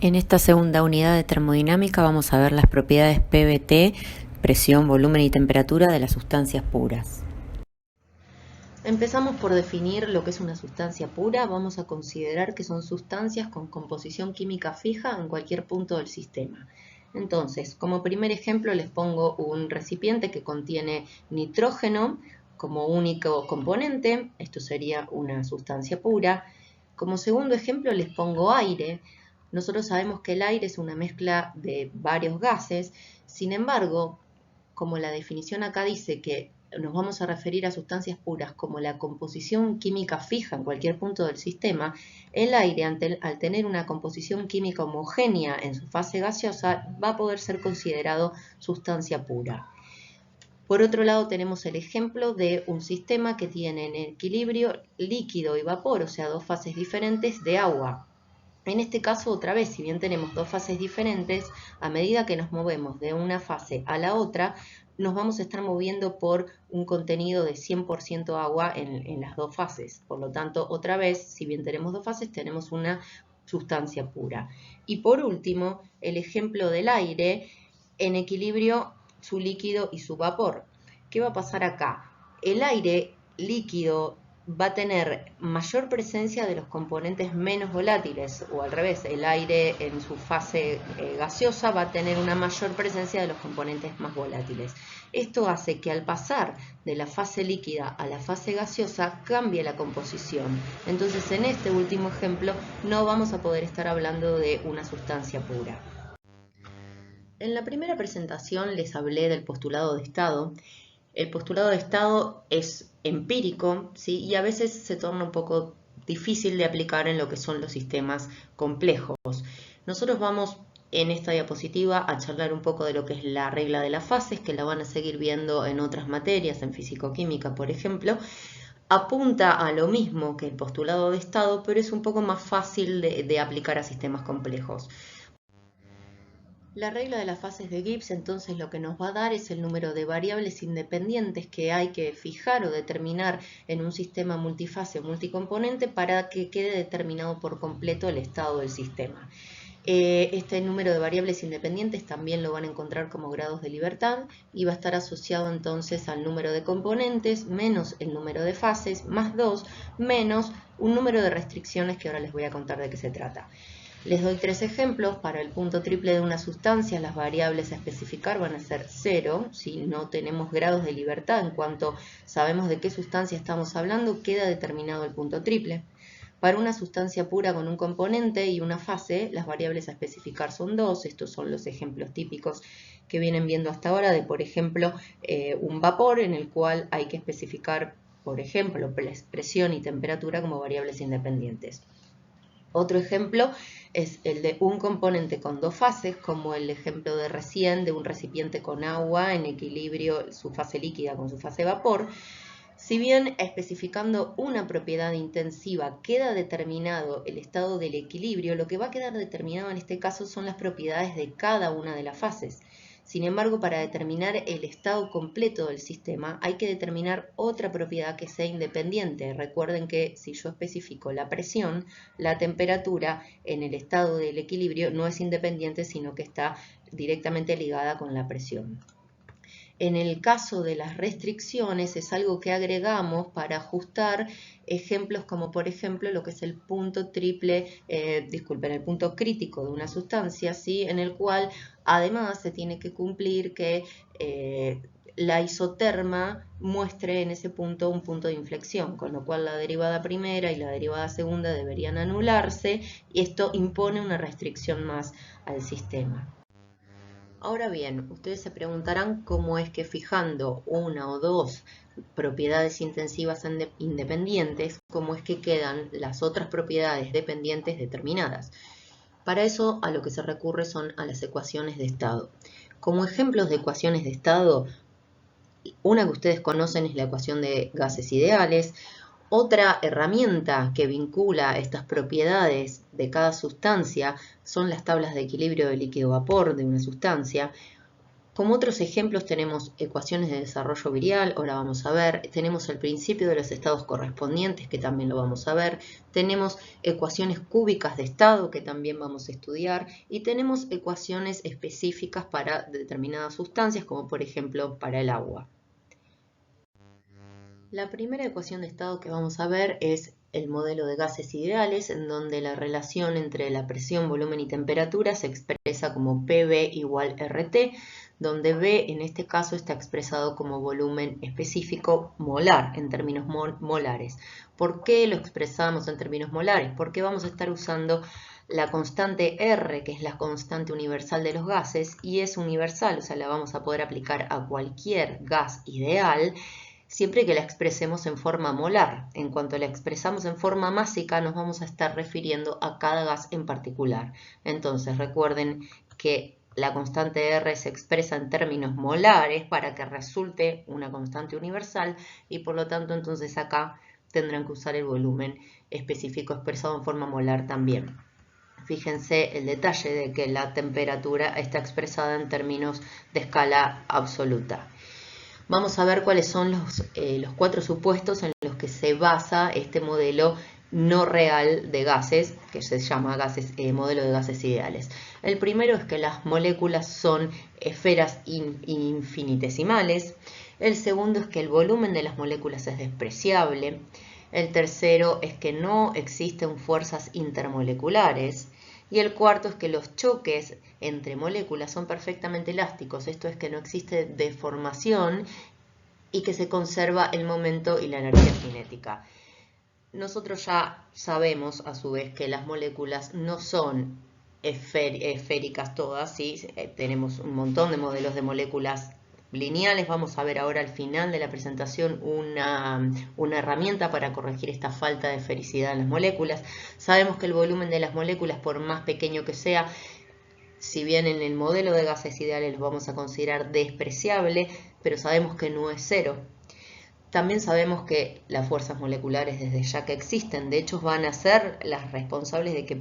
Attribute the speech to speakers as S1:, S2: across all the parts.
S1: En esta segunda unidad de termodinámica vamos a ver las propiedades PVT, presión, volumen y temperatura de las sustancias puras. Empezamos por definir lo que es una sustancia pura. Vamos a considerar que son sustancias con composición química fija en cualquier punto del sistema. Entonces, como primer ejemplo les pongo un recipiente que contiene nitrógeno como único componente. Esto sería una sustancia pura. Como segundo ejemplo les pongo aire. Nosotros sabemos que el aire es una mezcla de varios gases. Sin embargo, como la definición acá dice que nos vamos a referir a sustancias puras como la composición química fija en cualquier punto del sistema, el aire, al tener una composición química homogénea en su fase gaseosa, va a poder ser considerado sustancia pura. Por otro lado, tenemos el ejemplo de un sistema que tiene en equilibrio líquido y vapor, o sea, dos fases diferentes de agua. En este caso, otra vez, si bien tenemos dos fases diferentes, a medida que nos movemos de una fase a la otra, nos vamos a estar moviendo por un contenido de 100% agua en las dos fases. Por lo tanto, otra vez, si bien tenemos dos fases, tenemos una sustancia pura. Y por último, el ejemplo del aire en equilibrio su líquido y su vapor. ¿Qué va a pasar acá? El aire líquido va a tener mayor presencia de los componentes menos volátiles, o al revés, el aire en su fase gaseosa va a tener una mayor presencia de los componentes más volátiles. Esto hace que al pasar de la fase líquida a la fase gaseosa cambie la composición. Entonces, en este último ejemplo no vamos a poder estar hablando de una sustancia pura. En la primera presentación les hablé del postulado de estado. El postulado de estado es empírico, ¿sí? Y a veces se torna un poco difícil de aplicar en lo que son los sistemas complejos. Nosotros vamos en esta diapositiva a charlar un poco de lo que es la regla de las fases, que la van a seguir viendo en otras materias, en físico-química, por ejemplo. Apunta a lo mismo que el postulado de estado, pero es un poco más fácil de aplicar a sistemas complejos. La regla de las fases de Gibbs entonces lo que nos va a dar es el número de variables independientes que hay que fijar o determinar en un sistema multifase o multicomponente para que quede determinado por completo el estado del sistema. Este número de variables independientes también lo van a encontrar como grados de libertad y va a estar asociado entonces al número de componentes menos el número de fases más 2 menos un número de restricciones que ahora les voy a contar de qué se trata. Les doy tres ejemplos. Para el punto triple de una sustancia, las variables a especificar van a ser 0. Si no tenemos grados de libertad en cuanto sabemos de qué sustancia estamos hablando, queda determinado el punto triple. Para una sustancia pura con un componente y una fase, las variables a especificar son 2. Estos son los ejemplos típicos que vienen viendo hasta ahora de, por ejemplo, un vapor en el cual hay que especificar, por ejemplo, presión y temperatura como variables independientes. Otro ejemplo es el de un componente con dos fases, como el ejemplo de recién de un recipiente con agua en equilibrio, su fase líquida con su fase vapor. Si bien especificando una propiedad intensiva queda determinado el estado del equilibrio, lo que va a quedar determinado en este caso son las propiedades de cada una de las fases. Sin embargo, para determinar el estado completo del sistema hay que determinar otra propiedad que sea independiente. Recuerden que si yo especifico la presión, la temperatura en el estado del equilibrio no es independiente, sino que está directamente ligada con la presión. En el caso de las restricciones es algo que agregamos para ajustar ejemplos como por ejemplo lo que es el punto triple, el punto crítico de una sustancia, ¿sí? En el cual además se tiene que cumplir que la isoterma muestre en ese punto un punto de inflexión, con lo cual la derivada primera y la derivada segunda deberían anularse y esto impone una restricción más al sistema. Ahora bien, ustedes se preguntarán cómo es que fijando una o dos propiedades intensivas independientes, cómo es que quedan las otras propiedades dependientes determinadas. Para eso a lo que se recurre son a las ecuaciones de estado. Como ejemplos de ecuaciones de estado, una que ustedes conocen es la ecuación de gases ideales. Otra herramienta que vincula estas propiedades de cada sustancia son las tablas de equilibrio de líquido-vapor de una sustancia. Como otros ejemplos tenemos ecuaciones de desarrollo virial, ahora vamos a ver, tenemos el principio de los estados correspondientes, que también lo vamos a ver, tenemos ecuaciones cúbicas de estado, que también vamos a estudiar, y tenemos ecuaciones específicas para determinadas sustancias, como por ejemplo para el agua. La primera ecuación de estado que vamos a ver es el modelo de gases ideales, en donde la relación entre la presión, volumen y temperatura se expresa como PV igual RT, donde V en este caso está expresado como volumen específico molar, en términos molares. ¿Por qué lo expresamos en términos molares? Porque vamos a estar usando la constante R, que es la constante universal de los gases, y es universal, o sea, la vamos a poder aplicar a cualquier gas ideal, siempre que la expresemos en forma molar. En cuanto la expresamos en forma másica, nos vamos a estar refiriendo a cada gas en particular. Entonces, recuerden que la constante R se expresa en términos molares para que resulte una constante universal y por lo tanto entonces acá tendrán que usar el volumen específico expresado en forma molar también. Fíjense el detalle de que la temperatura está expresada en términos de escala absoluta. Vamos a ver cuáles son los 4 supuestos en los que se basa este modelo no real de gases, que se llama modelo de gases ideales. El primero es que las moléculas son esferas infinitesimales. El segundo es que el volumen de las moléculas es despreciable. El tercero es que no existen fuerzas intermoleculares. Y el cuarto es que los choques entre moléculas son perfectamente elásticos, esto es que no existe deformación y que se conserva el momento y la energía cinética. Nosotros ya sabemos a su vez que las moléculas no son esféricas todas, ¿sí? Tenemos un montón de modelos de moléculas lineales. Vamos a ver ahora al final de la presentación una herramienta para corregir esta falta de esfericidad en las moléculas. Sabemos que el volumen de las moléculas, por más pequeño que sea, si bien en el modelo de gases ideales lo vamos a considerar despreciable, pero sabemos que no es cero. También sabemos que las fuerzas moleculares desde ya que existen, de hecho van a ser las responsables de que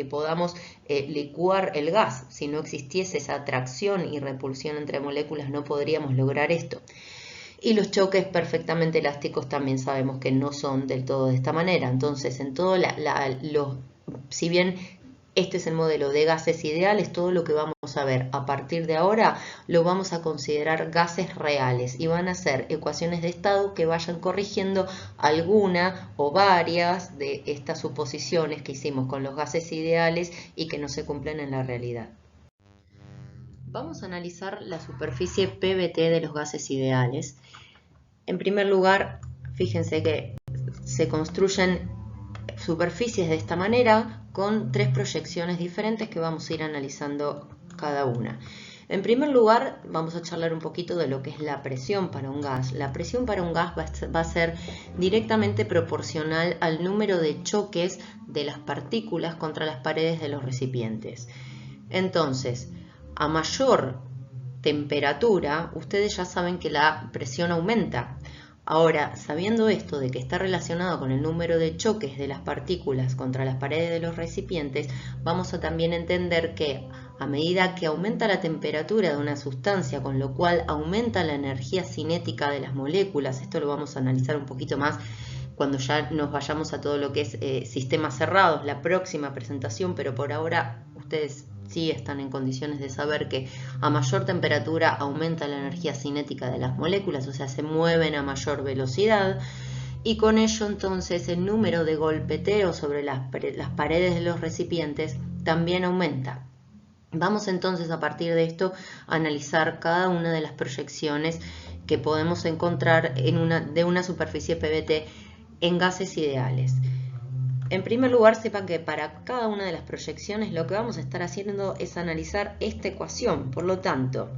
S1: podamos licuar el gas. Si no existiese esa atracción y repulsión entre moléculas no podríamos lograr esto. Y los choques perfectamente elásticos también sabemos que no son del todo de esta manera. Entonces, si bien este es el modelo de gases ideales, todo lo que vamos a ver a partir de ahora lo vamos a considerar gases reales y van a ser ecuaciones de estado que vayan corrigiendo alguna o varias de estas suposiciones que hicimos con los gases ideales y que no se cumplen en la realidad. Vamos a analizar la superficie PVT de los gases ideales. En primer lugar, fíjense que se construyen superficies de esta manera con 3 proyecciones diferentes que vamos a ir analizando cada una. En primer lugar, vamos a charlar un poquito de lo que es la presión para un gas. La presión para un gas va a ser directamente proporcional al número de choques de las partículas contra las paredes de los recipientes. Entonces, a mayor temperatura, ustedes ya saben que la presión aumenta. Ahora, sabiendo esto de que está relacionado con el número de choques de las partículas contra las paredes de los recipientes, vamos a también entender que a medida que aumenta la temperatura de una sustancia, con lo cual aumenta la energía cinética de las moléculas, esto lo vamos a analizar un poquito más cuando ya nos vayamos a todo lo que es sistemas cerrados, la próxima presentación, pero por ahora ustedes sí están en condiciones de saber que a mayor temperatura aumenta la energía cinética de las moléculas, o sea, se mueven a mayor velocidad y con ello entonces el número de golpeteos sobre las paredes de los recipientes también aumenta. Vamos entonces a partir de esto a analizar cada una de las proyecciones que podemos encontrar de una superficie PVT en gases ideales. En primer lugar, sepan que para cada una de las proyecciones lo que vamos a estar haciendo es analizar esta ecuación. Por lo tanto,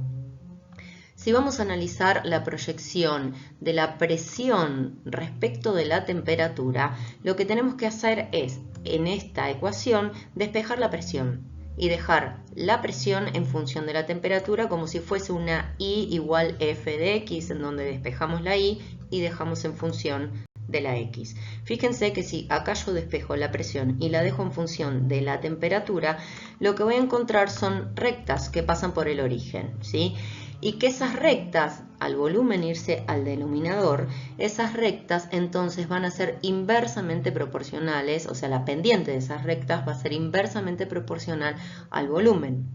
S1: si vamos a analizar la proyección de la presión respecto de la temperatura, lo que tenemos que hacer es, en esta ecuación, despejar la presión y dejar la presión en función de la temperatura como si fuese una I igual F de X, en donde despejamos la I y dejamos en función de la X. Fíjense que si acá yo despejo la presión y la dejo en función de la temperatura, lo que voy a encontrar son rectas que pasan por el origen, ¿sí? y que esas rectas, al volumen irse al denominador, esas rectas entonces van a ser inversamente proporcionales, o sea, la pendiente de esas rectas va a ser inversamente proporcional al volumen.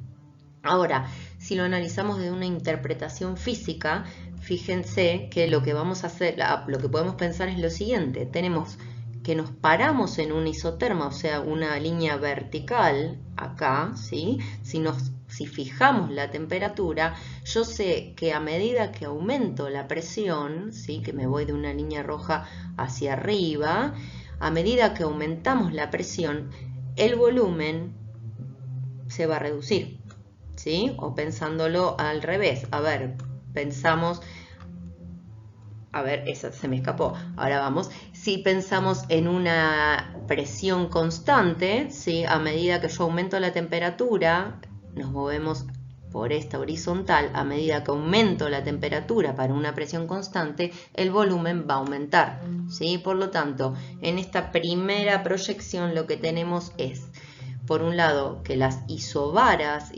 S1: Ahora, si lo analizamos de una interpretación física, fíjense que lo que vamos a hacer, lo que podemos pensar es lo siguiente: tenemos que nos paramos en un isoterma, o sea, una línea vertical acá, ¿sí? Si fijamos la temperatura, yo sé que a medida que aumento la presión, ¿sí? Que me voy de una línea roja hacia arriba, a medida que aumentamos la presión, el volumen se va a reducir, ¿sí? O pensándolo al revés, a ver, pensamos... A ver, esa se me escapó. Ahora vamos. Si pensamos en una presión constante, ¿sí? A medida que yo aumento la temperatura, nos movemos por esta horizontal. A medida que aumento la temperatura para una presión constante, el volumen va a aumentar, ¿sí? Por lo tanto, en esta primera proyección lo que tenemos es, por un lado, que las isobaras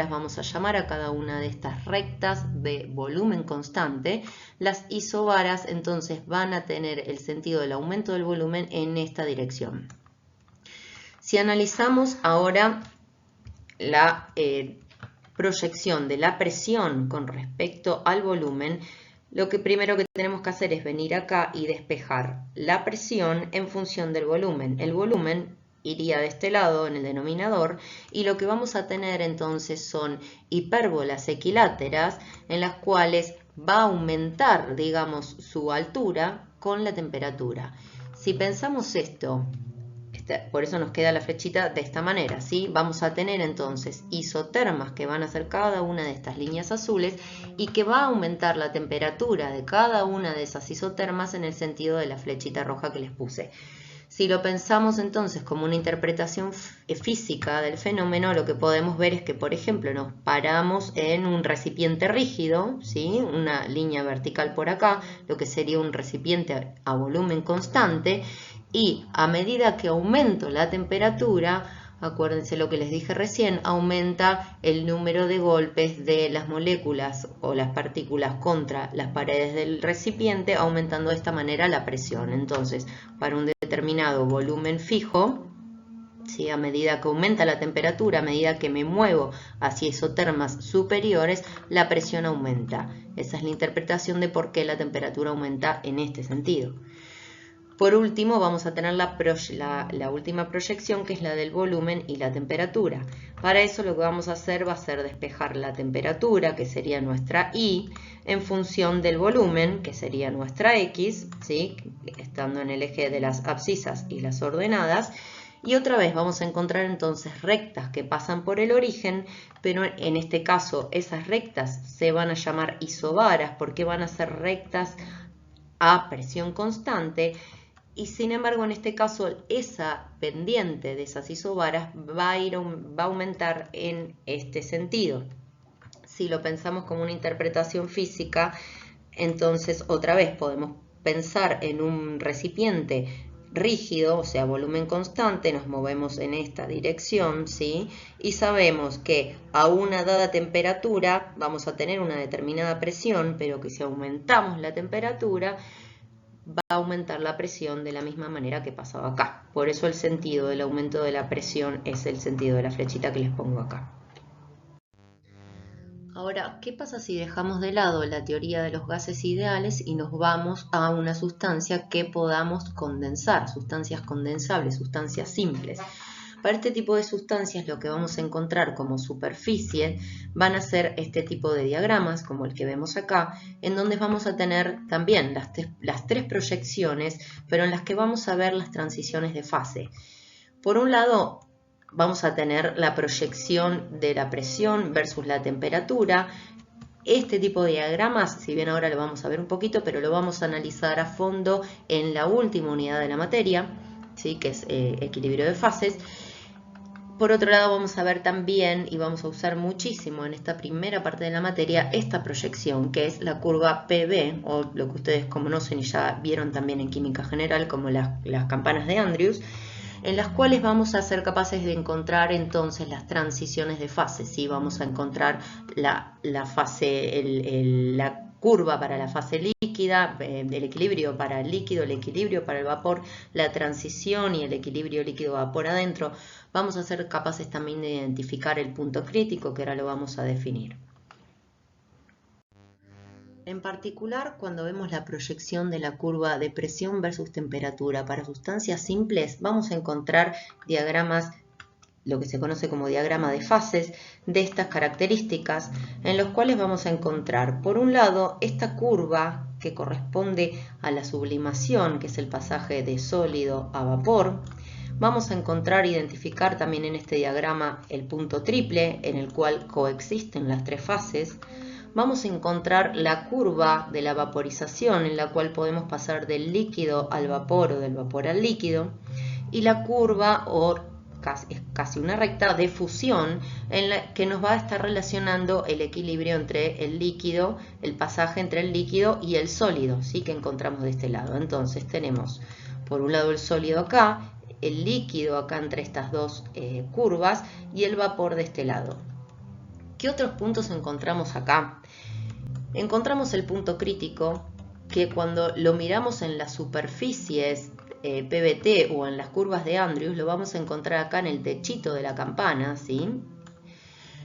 S1: vamos a llamar a cada una de estas rectas de volumen constante, las isobaras entonces van a tener el sentido del aumento del volumen en esta dirección. Si analizamos ahora la proyección de la presión con respecto al volumen, lo que primero que tenemos que hacer es venir acá y despejar la presión en función del volumen. El volumen iría de este lado en el denominador y lo que vamos a tener entonces son hipérbolas equiláteras en las cuales va a aumentar, digamos, su altura con la temperatura. Si pensamos esto, por eso nos queda la flechita de esta manera, ¿sí? Vamos a tener entonces isotermas que van a ser cada una de estas líneas azules y que va a aumentar la temperatura de cada una de esas isotermas en el sentido de la flechita roja que les puse. Si lo pensamos entonces como una interpretación física del fenómeno, lo que podemos ver es que, por ejemplo, nos paramos en un recipiente rígido, ¿sí? Una línea vertical por acá, lo que sería un recipiente a volumen constante, y a medida que aumento la temperatura, acuérdense lo que les dije recién, aumenta el número de golpes de las moléculas o las partículas contra las paredes del recipiente, aumentando de esta manera la presión. Entonces, para un determinado volumen fijo, ¿sí? A medida que aumenta la temperatura, a medida que me muevo hacia isotermas superiores, la presión aumenta. Esa es la interpretación de por qué la temperatura aumenta en este sentido. Por último, vamos a tener la última proyección, que es la del volumen y la temperatura. Para eso lo que vamos a hacer va a ser despejar la temperatura, que sería nuestra Y, en función del volumen, que sería nuestra X, ¿sí? Estando en el eje de las abscisas y las ordenadas. Y otra vez vamos a encontrar entonces rectas que pasan por el origen, pero en este caso esas rectas se van a llamar isobaras porque van a ser rectas a presión constante. Y sin embargo, en este caso, esa pendiente de esas isobaras va a aumentar en este sentido. Si lo pensamos como una interpretación física, entonces otra vez podemos pensar en un recipiente rígido, o sea, volumen constante, nos movemos en esta dirección, ¿sí? Y sabemos que a una dada temperatura vamos a tener una determinada presión, pero que si aumentamos la temperatura, va a aumentar la presión de la misma manera que pasaba acá. Por eso el sentido del aumento de la presión es el sentido de la flechita que les pongo acá. Ahora, ¿qué pasa si dejamos de lado la teoría de los gases ideales y nos vamos a una sustancia que podamos condensar, sustancias condensables, sustancias simples? Para este tipo de sustancias lo que vamos a encontrar como superficie van a ser este tipo de diagramas, como el que vemos acá, en donde vamos a tener también las tres proyecciones, pero en las que vamos a ver las transiciones de fase. Por un lado, vamos a tener la proyección de la presión versus la temperatura. Este tipo de diagramas, si bien ahora lo vamos a ver un poquito, pero lo vamos a analizar a fondo en la última unidad de la materia, ¿sí? Que es equilibrio de fases. Por otro lado, vamos a ver también, y vamos a usar muchísimo en esta primera parte de la materia, esta proyección, que es la curva PV, o lo que ustedes conocen y ya vieron también en química general, como las campanas de Andrews, en las cuales vamos a ser capaces de encontrar entonces las transiciones de fase, ¿sí? Vamos a encontrar la fase, la curva para la fase líquida, el equilibrio para el líquido, el equilibrio para el vapor, la transición y el equilibrio líquido-vapor adentro. Vamos a ser capaces también de identificar el punto crítico, que ahora lo vamos a definir. En particular, cuando vemos la proyección de la curva de presión versus temperatura para sustancias simples, vamos a encontrar diagramas, lo que se conoce como diagrama de fases, de estas características, en los cuales vamos a encontrar, por un lado, esta curva que corresponde a la sublimación, que es el pasaje de sólido a vapor. Vamos a encontrar e identificar también en este diagrama el punto triple, en el cual coexisten las tres fases. Vamos a encontrar la curva de la vaporización, en la cual podemos pasar del líquido al vapor o del vapor al líquido, y la curva, es casi una recta, de fusión, en la que nos va a estar relacionando el equilibrio entre el líquido, el pasaje entre el líquido y el sólido, ¿sí? Que encontramos de este lado. Entonces tenemos por un lado el sólido acá, el líquido acá entre estas dos curvas y el vapor de este lado. ¿Qué otros puntos encontramos acá? Encontramos el punto crítico, que cuando lo miramos en las superficies PVT o en las curvas de Andrews, lo vamos a encontrar acá en el techito de la campana, ¿sí?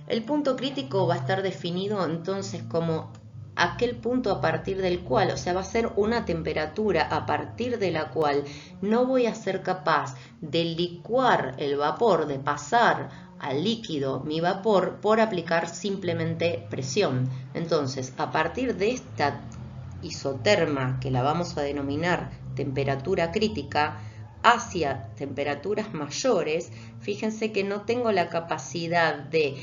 S1: El punto crítico va a estar definido entonces como aquel punto a partir del cual, o sea, va a ser una temperatura a partir de la cual no voy a ser capaz de licuar el vapor, de pasar al líquido mi vapor por aplicar simplemente presión. Entonces, a partir de esta isoterma, que la vamos a denominar temperatura crítica, hacia temperaturas mayores, fíjense que no tengo la capacidad de,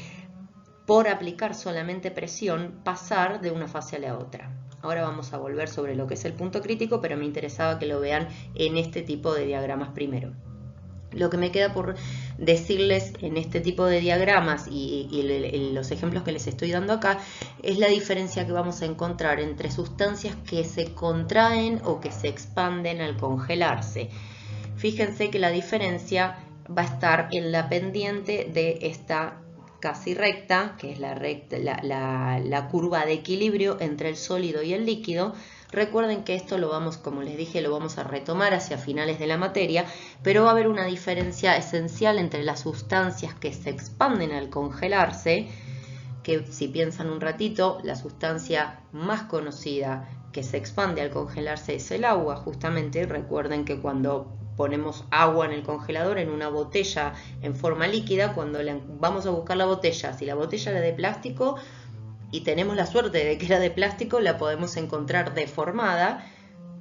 S1: por aplicar solamente presión, pasar de una fase a la otra. Ahora vamos a volver sobre lo que es el punto crítico, pero me interesaba que lo vean en este tipo de diagramas primero. Lo que me queda por decirles en este tipo de diagramas y los ejemplos que les estoy dando acá es la diferencia que vamos a encontrar entre sustancias que se contraen o que se expanden al congelarse. Fíjense que la diferencia va a estar en la pendiente de esta casi recta, que es la curva de equilibrio entre el sólido y el líquido. Recuerden que esto lo vamos, como les dije, lo vamos a retomar hacia finales de la materia, pero va a haber una diferencia esencial entre las sustancias que se expanden al congelarse, que si piensan un ratito, la sustancia más conocida que se expande al congelarse es el agua. Justamente recuerden que cuando ponemos agua en el congelador en una botella en forma líquida, cuando vamos a buscar la botella, si la botella era de plástico y tenemos la suerte de que era de plástico, la podemos encontrar deformada,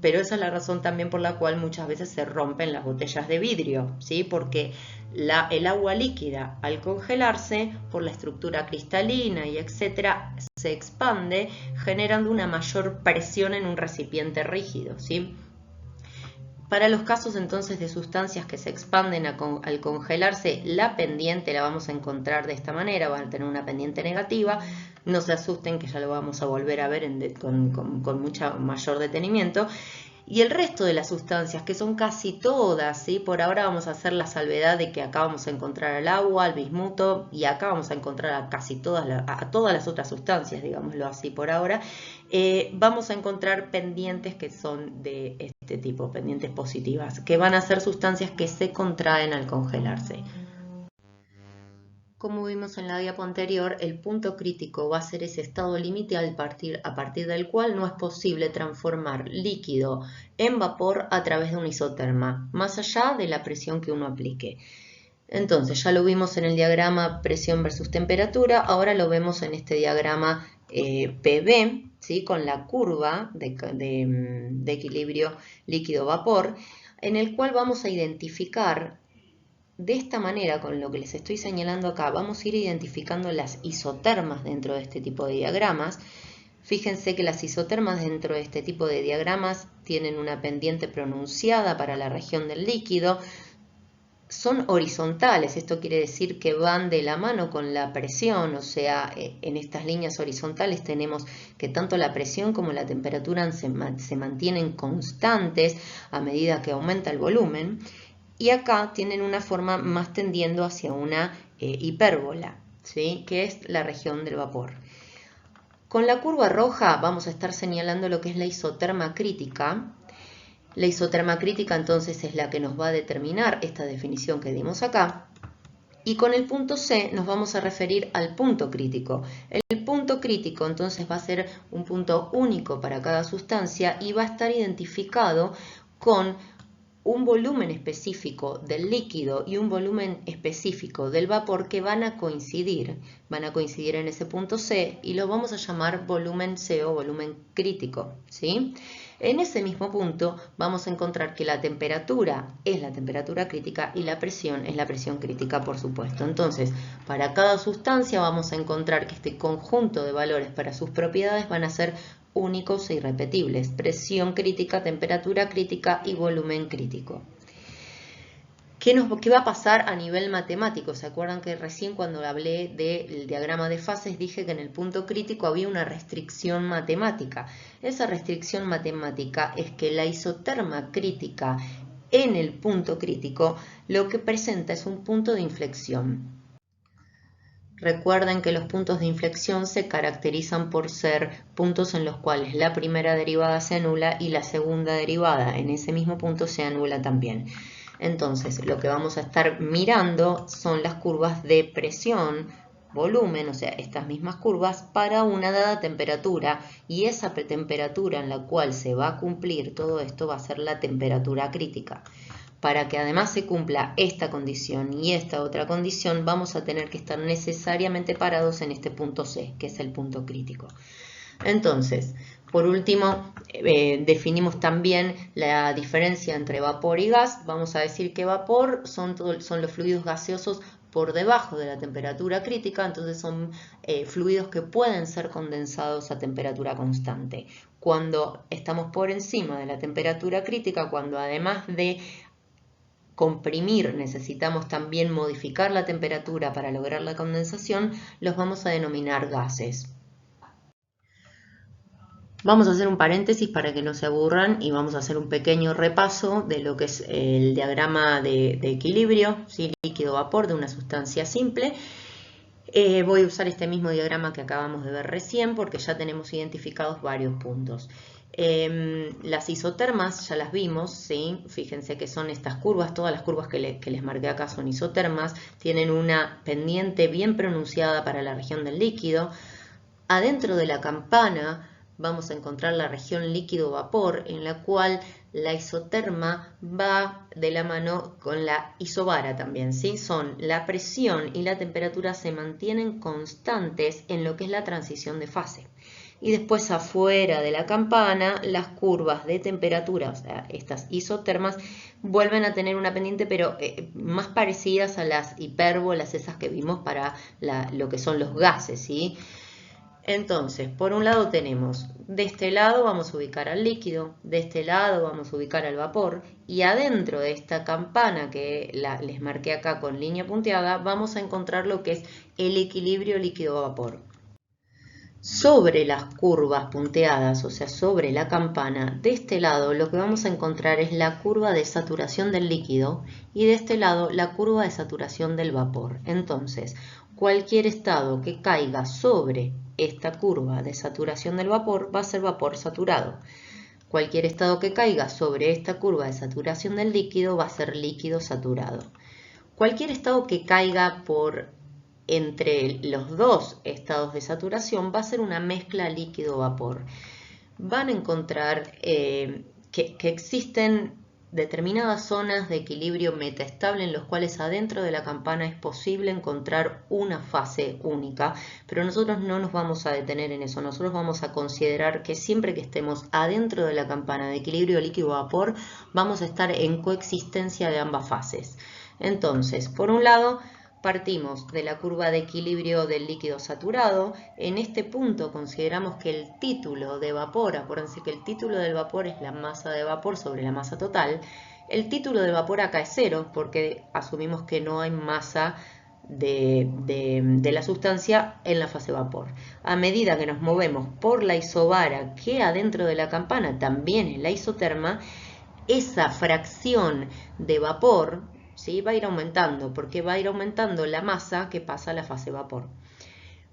S1: pero esa es la razón también por la cual muchas veces se rompen las botellas de vidrio, ¿sí? Porque el agua líquida, al congelarse, por la estructura cristalina y etcétera, se expande generando una mayor presión en un recipiente rígido, ¿sí? Para los casos entonces de sustancias que se expanden al congelarse, la pendiente la vamos a encontrar de esta manera, van a tener una pendiente negativa. No se asusten que ya lo vamos a volver a ver con mucho mayor detenimiento. Y el resto de las sustancias, que son casi todas, ¿sí? Por ahora vamos a hacer la salvedad de que acá vamos a encontrar el agua, el bismuto, y acá vamos a encontrar a casi todas las otras sustancias, digámoslo así por ahora. Vamos a encontrar pendientes que son de este tipo, pendientes positivas, que van a ser sustancias que se contraen al congelarse. Como vimos en la diapo anterior, el punto crítico va a ser ese estado límite a partir del cual no es posible transformar líquido en vapor a través de una isoterma, más allá de la presión que uno aplique. Entonces, ya lo vimos en el diagrama presión versus temperatura, ahora lo vemos en este diagrama PV, ¿sí? Con la curva de equilibrio líquido-vapor, en el cual vamos a identificar. De esta manera, con lo que les estoy señalando acá, vamos a ir identificando las isotermas dentro de este tipo de diagramas. Fíjense que las isotermas dentro de este tipo de diagramas tienen una pendiente pronunciada para la región del líquido. Son horizontales, esto quiere decir que van de la mano con la presión, o sea, en estas líneas horizontales tenemos que tanto la presión como la temperatura se mantienen constantes a medida que aumenta el volumen. y acá tienen una forma más tendiendo hacia una hipérbola, ¿sí? Que es la región del vapor. Con la curva roja vamos a estar señalando lo que es la isoterma crítica. La isoterma crítica entonces es la que nos va a determinar esta definición que dimos acá. Y con el punto C nos vamos a referir al punto crítico. El punto crítico entonces va a ser un punto único para cada sustancia y va a estar identificado con un volumen específico del líquido y un volumen específico del vapor que van a coincidir en ese punto C y lo vamos a llamar volumen C o volumen crítico, ¿sí? En ese mismo punto vamos a encontrar que la temperatura es la temperatura crítica y la presión es la presión crítica, por supuesto. Entonces, para cada sustancia vamos a encontrar que este conjunto de valores para sus propiedades van a ser únicos e irrepetibles: presión crítica, temperatura crítica y volumen crítico. ¿Qué va a pasar a nivel matemático? ¿Se acuerdan que recién cuando hablé del diagrama de fases dije que en el punto crítico había una restricción matemática? Esa restricción matemática es que la isoterma crítica en el punto crítico lo que presenta es un punto de inflexión. Recuerden que los puntos de inflexión se caracterizan por ser puntos en los cuales la primera derivada se anula y la segunda derivada en ese mismo punto se anula también. Entonces, lo que vamos a estar mirando son las curvas de presión, volumen, o sea, estas mismas curvas para una dada temperatura, y esa temperatura en la cual se va a cumplir todo esto va a ser la temperatura crítica. Para que además se cumpla esta condición y esta otra condición, vamos a tener que estar necesariamente parados en este punto C, que es el punto crítico. Entonces, por último, definimos también la diferencia entre vapor y gas. Vamos a decir que vapor son los fluidos gaseosos por debajo de la temperatura crítica, entonces son fluidos que pueden ser condensados a temperatura constante. Cuando estamos por encima de la temperatura crítica, cuando además de comprimir necesitamos también modificar la temperatura para lograr la condensación, los vamos a denominar gases. Vamos a hacer un paréntesis para que no se aburran y vamos a hacer un pequeño repaso de lo que es el diagrama de equilibrio, ¿sí? Líquido-vapor de una sustancia simple. Voy a usar este mismo diagrama que acabamos de ver recién porque ya tenemos identificados varios puntos. Las isotermas ya las vimos, ¿sí? Fíjense que son estas curvas, todas las curvas que les marqué acá son isotermas, tienen una pendiente bien pronunciada para la región del líquido. Adentro de la campana vamos a encontrar la región líquido-vapor, en la cual la isoterma va de la mano con la isobara también, ¿sí? Son la presión y la temperatura se mantienen constantes en lo que es la transición de fase. Y después afuera de la campana, las curvas de temperatura, o sea, estas isotermas, vuelven a tener una pendiente, pero más parecidas a las hipérbolas, esas que vimos para lo que son los gases, ¿sí? Entonces, por un lado tenemos, de este lado vamos a ubicar al líquido, de este lado vamos a ubicar al vapor, y adentro de esta campana que les marqué acá con línea punteada, vamos a encontrar lo que es el equilibrio líquido-vapor. Sobre las curvas punteadas, o sea, sobre la campana, de este lado lo que vamos a encontrar es la curva de saturación del líquido y de este lado la curva de saturación del vapor. Entonces, cualquier estado que caiga sobre esta curva de saturación del vapor va a ser vapor saturado. Cualquier estado que caiga sobre esta curva de saturación del líquido va a ser líquido saturado. Cualquier estado que caiga entre los dos estados de saturación va a ser una mezcla líquido-vapor. Van a encontrar que existen determinadas zonas de equilibrio metaestable en los cuales adentro de la campana es posible encontrar una fase única, pero nosotros no nos vamos a detener en eso. Nosotros vamos a considerar que siempre que estemos adentro de la campana de equilibrio líquido-vapor vamos a estar en coexistencia de ambas fases. Entonces, por un lado, partimos de la curva de equilibrio del líquido saturado. En este punto consideramos que el título de vapor, acuérdense que el título del vapor es la masa de vapor sobre la masa total. El título del vapor acá es 0 porque asumimos que no hay masa de la sustancia en la fase vapor. A medida que nos movemos por la isobara que adentro de la campana también es la isoterma, esa fracción de vapor, ¿sí?, va a ir aumentando, porque va a ir aumentando la masa que pasa a la fase vapor.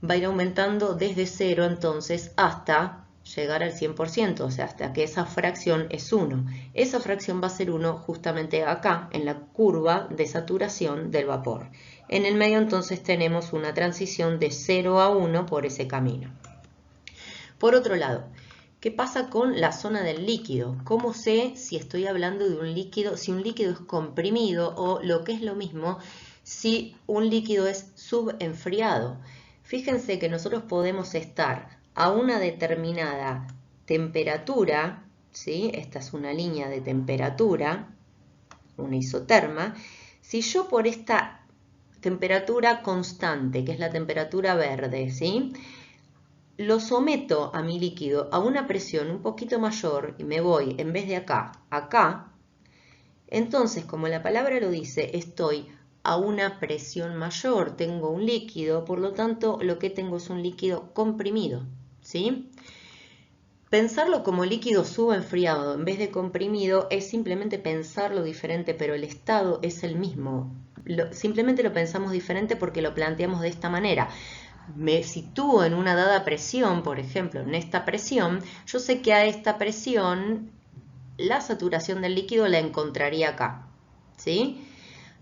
S1: Va a ir aumentando desde 0 entonces hasta llegar al 100%, o sea, hasta que esa fracción es 1. Esa fracción va a ser 1 justamente acá, en la curva de saturación del vapor. En el medio entonces tenemos una transición de 0 a 1 por ese camino. Por otro lado, ¿qué pasa con la zona del líquido? ¿Cómo sé si estoy hablando de un líquido, si un líquido es comprimido o lo que es lo mismo, si un líquido es subenfriado? Fíjense que nosotros podemos estar a una determinada temperatura, ¿sí? Esta es una línea de temperatura, una isoterma. Si yo por esta temperatura constante, que es la temperatura verde, ¿sí?, lo someto a mi líquido a una presión un poquito mayor y me voy, en vez de acá, acá, entonces, como la palabra lo dice, estoy a una presión mayor, tengo un líquido, por lo tanto, lo que tengo es un líquido comprimido, ¿sí? Pensarlo como líquido subenfriado en vez de comprimido es simplemente pensarlo diferente, pero el estado es el mismo. Simplemente lo pensamos diferente porque lo planteamos de esta manera. Me sitúo en una dada presión, por ejemplo, en esta presión, yo sé que a esta presión la saturación del líquido la encontraría acá, ¿sí?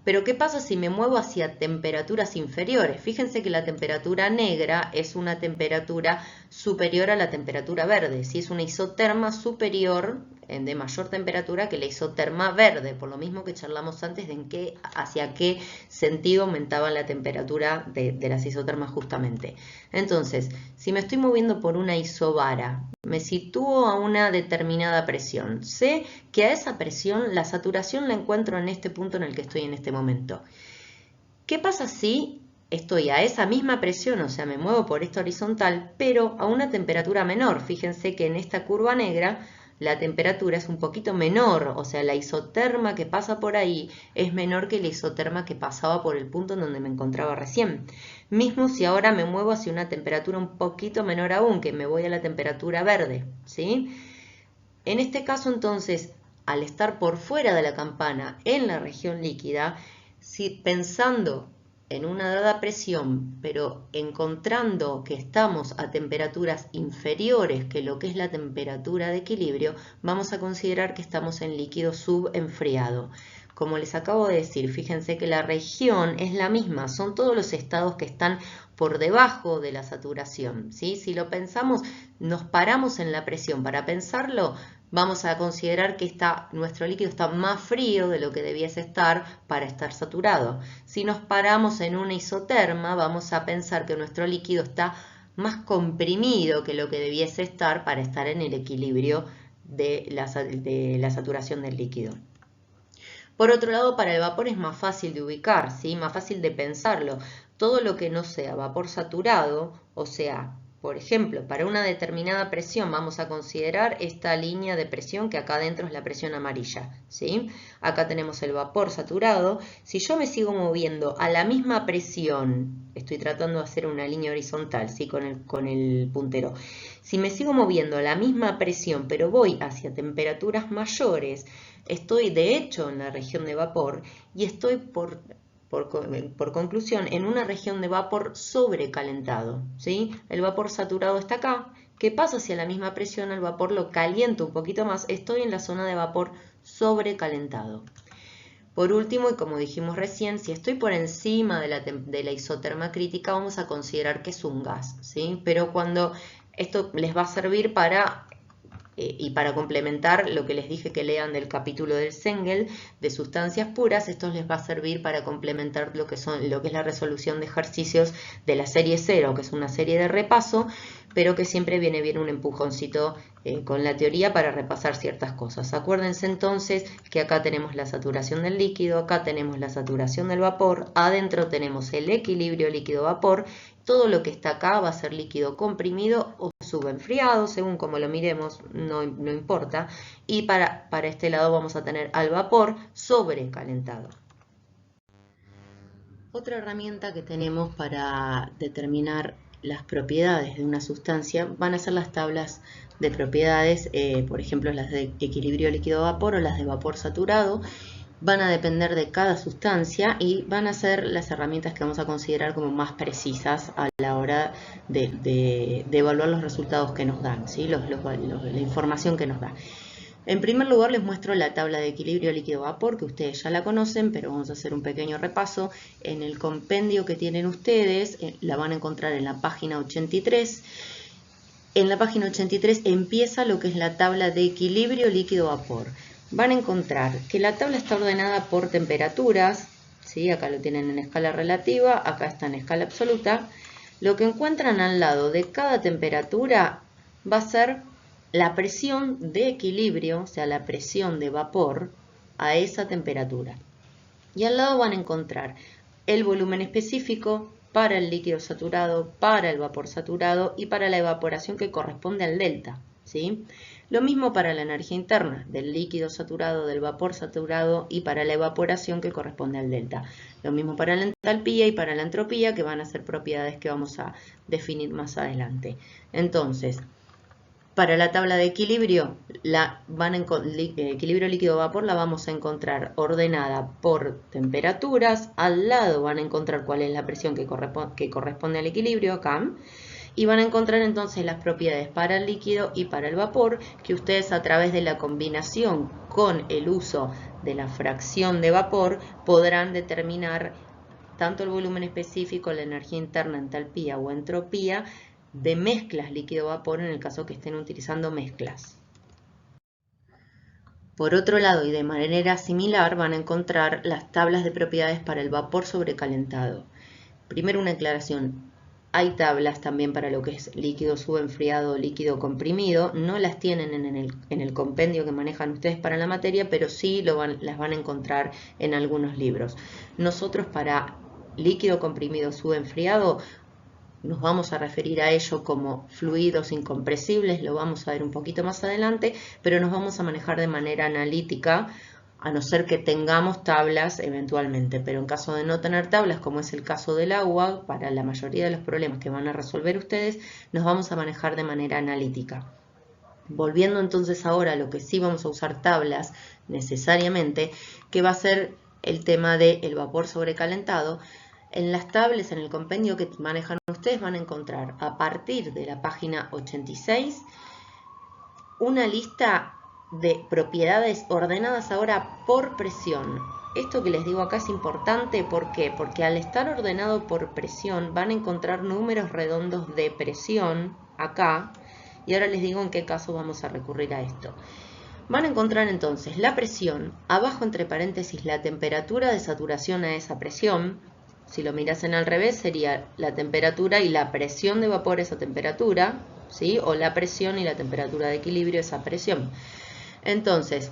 S1: Pero ¿qué pasa si me muevo hacia temperaturas inferiores? Fíjense que la temperatura negra es una temperatura superior a la temperatura verde, ¿sí? Es una isoterma superior de mayor temperatura que la isoterma verde, por lo mismo que charlamos antes de hacia qué sentido aumentaba la temperatura de las isotermas justamente. Entonces, si me estoy moviendo por una isobara, me sitúo a una determinada presión, sé que a esa presión la saturación la encuentro en este punto en el que estoy en este momento. ¿Qué pasa si estoy a esa misma presión, o sea, me muevo por esta horizontal, pero a una temperatura menor? Fíjense que en esta curva negra la temperatura es un poquito menor, o sea, la isoterma que pasa por ahí es menor que la isoterma que pasaba por el punto en donde me encontraba recién. Mismo si ahora me muevo hacia una temperatura un poquito menor aún, que me voy a la temperatura verde, ¿sí? En este caso, entonces, al estar por fuera de la campana en la región líquida, si pensando en una dada presión, pero encontrando que estamos a temperaturas inferiores que lo que es la temperatura de equilibrio, vamos a considerar que estamos en líquido subenfriado. Como les acabo de decir, fíjense que la región es la misma, son todos los estados que están por debajo de la saturación, ¿sí? Si lo pensamos, nos paramos en la presión. Para pensarlo, vamos a considerar que nuestro líquido está más frío de lo que debiese estar para estar saturado. Si nos paramos en una isoterma, vamos a pensar que nuestro líquido está más comprimido que lo que debiese estar para estar en el equilibrio de la saturación del líquido. Por otro lado, para el vapor es más fácil de ubicar, ¿sí? Más fácil de pensarlo. Todo lo que no sea vapor saturado, o sea, por ejemplo, para una determinada presión vamos a considerar esta línea de presión que acá adentro es la presión amarilla, ¿sí? Acá tenemos el vapor saturado. Si yo me sigo moviendo a la misma presión, estoy tratando de hacer una línea horizontal, ¿sí? Con el puntero. Si me sigo moviendo a la misma presión, pero voy hacia temperaturas mayores, estoy de hecho en la región de vapor y estoy por conclusión en una región de vapor sobrecalentado, ¿sí? El vapor saturado está acá. ¿Qué pasa si a la misma presión el vapor lo caliento un poquito más? Estoy en la zona de vapor sobrecalentado. Por último, y como dijimos recién, si estoy por encima de la isoterma crítica, vamos a considerar que es un gas, ¿sí? Pero cuando esto les va a servir para complementar lo que les dije que lean del capítulo del Sengel de sustancias puras, esto les va a servir para complementar lo que es la resolución de ejercicios de la serie 0, que es una serie de repaso, pero que siempre viene bien un empujoncito con la teoría para repasar ciertas cosas. Acuérdense entonces que acá tenemos la saturación del líquido, acá tenemos la saturación del vapor, adentro tenemos el equilibrio líquido-vapor. Todo lo que está acá va a ser líquido comprimido o subenfriado, según como lo miremos, no importa. Y para este lado vamos a tener al vapor sobrecalentado. Otra herramienta que tenemos para determinar las propiedades de una sustancia van a ser las tablas de propiedades, por ejemplo las de equilibrio líquido-vapor o las de vapor saturado. Van a depender de cada sustancia y van a ser las herramientas que vamos a considerar como más precisas a la hora de evaluar los resultados que nos dan, ¿sí? La información que nos da. En primer lugar les muestro la tabla de equilibrio líquido-vapor, que ustedes ya la conocen, pero vamos a hacer un pequeño repaso. En el compendio que tienen ustedes, la van a encontrar en la página 83. En la página 83 empieza lo que es la tabla de equilibrio líquido-vapor. Van a encontrar que la tabla está ordenada por temperaturas, ¿sí? Acá lo tienen en escala relativa, acá está en escala absoluta. Lo que encuentran al lado de cada temperatura va a ser la presión de equilibrio, o sea, la presión de vapor a esa temperatura. Y al lado van a encontrar el volumen específico para el líquido saturado, para el vapor saturado y para la evaporación que corresponde al delta, ¿sí? Lo mismo para la energía interna, del líquido saturado, del vapor saturado y para la evaporación que corresponde al delta. Lo mismo para la entalpía y para la entropía, que van a ser propiedades que vamos a definir más adelante. Entonces, para la tabla de equilibrio, equilibrio líquido-vapor la vamos a encontrar ordenada por temperaturas. Al lado van a encontrar cuál es la presión que corresponde al equilibrio acá. Y van a encontrar entonces las propiedades para el líquido y para el vapor, que ustedes a través de la combinación con el uso de la fracción de vapor podrán determinar tanto el volumen específico, la energía interna, entalpía o entropía, de mezclas líquido-vapor en el caso que estén utilizando mezclas. Por otro lado, y de manera similar, van a encontrar las tablas de propiedades para el vapor sobrecalentado. Primero una aclaración. Hay tablas también para lo que es líquido subenfriado o líquido comprimido. No las tienen en el compendio que manejan ustedes para la materia, pero sí las van a encontrar en algunos libros. Nosotros para líquido comprimido subenfriado nos vamos a referir a ello como fluidos incompresibles, lo vamos a ver un poquito más adelante, pero nos vamos a manejar de manera analítica, a no ser que tengamos tablas eventualmente, pero en caso de no tener tablas, como es el caso del agua, para la mayoría de los problemas que van a resolver ustedes, nos vamos a manejar de manera analítica. Volviendo entonces ahora a lo que sí vamos a usar tablas necesariamente, que va a ser el tema del vapor sobrecalentado. En las tablas, en el compendio que manejan ustedes, van a encontrar a partir de la página 86 una lista de propiedades ordenadas ahora por presión. Esto que les digo acá es importante, ¿por qué? Porque al estar ordenado por presión van a encontrar números redondos de presión acá, y ahora les digo en qué caso vamos a recurrir a esto. Van a encontrar entonces la presión, abajo entre paréntesis la temperatura de saturación a esa presión. Si lo mirasen al revés sería la temperatura y la presión de vapor a esa temperatura, ¿sí? O la presión y la temperatura de equilibrio a esa presión. Entonces,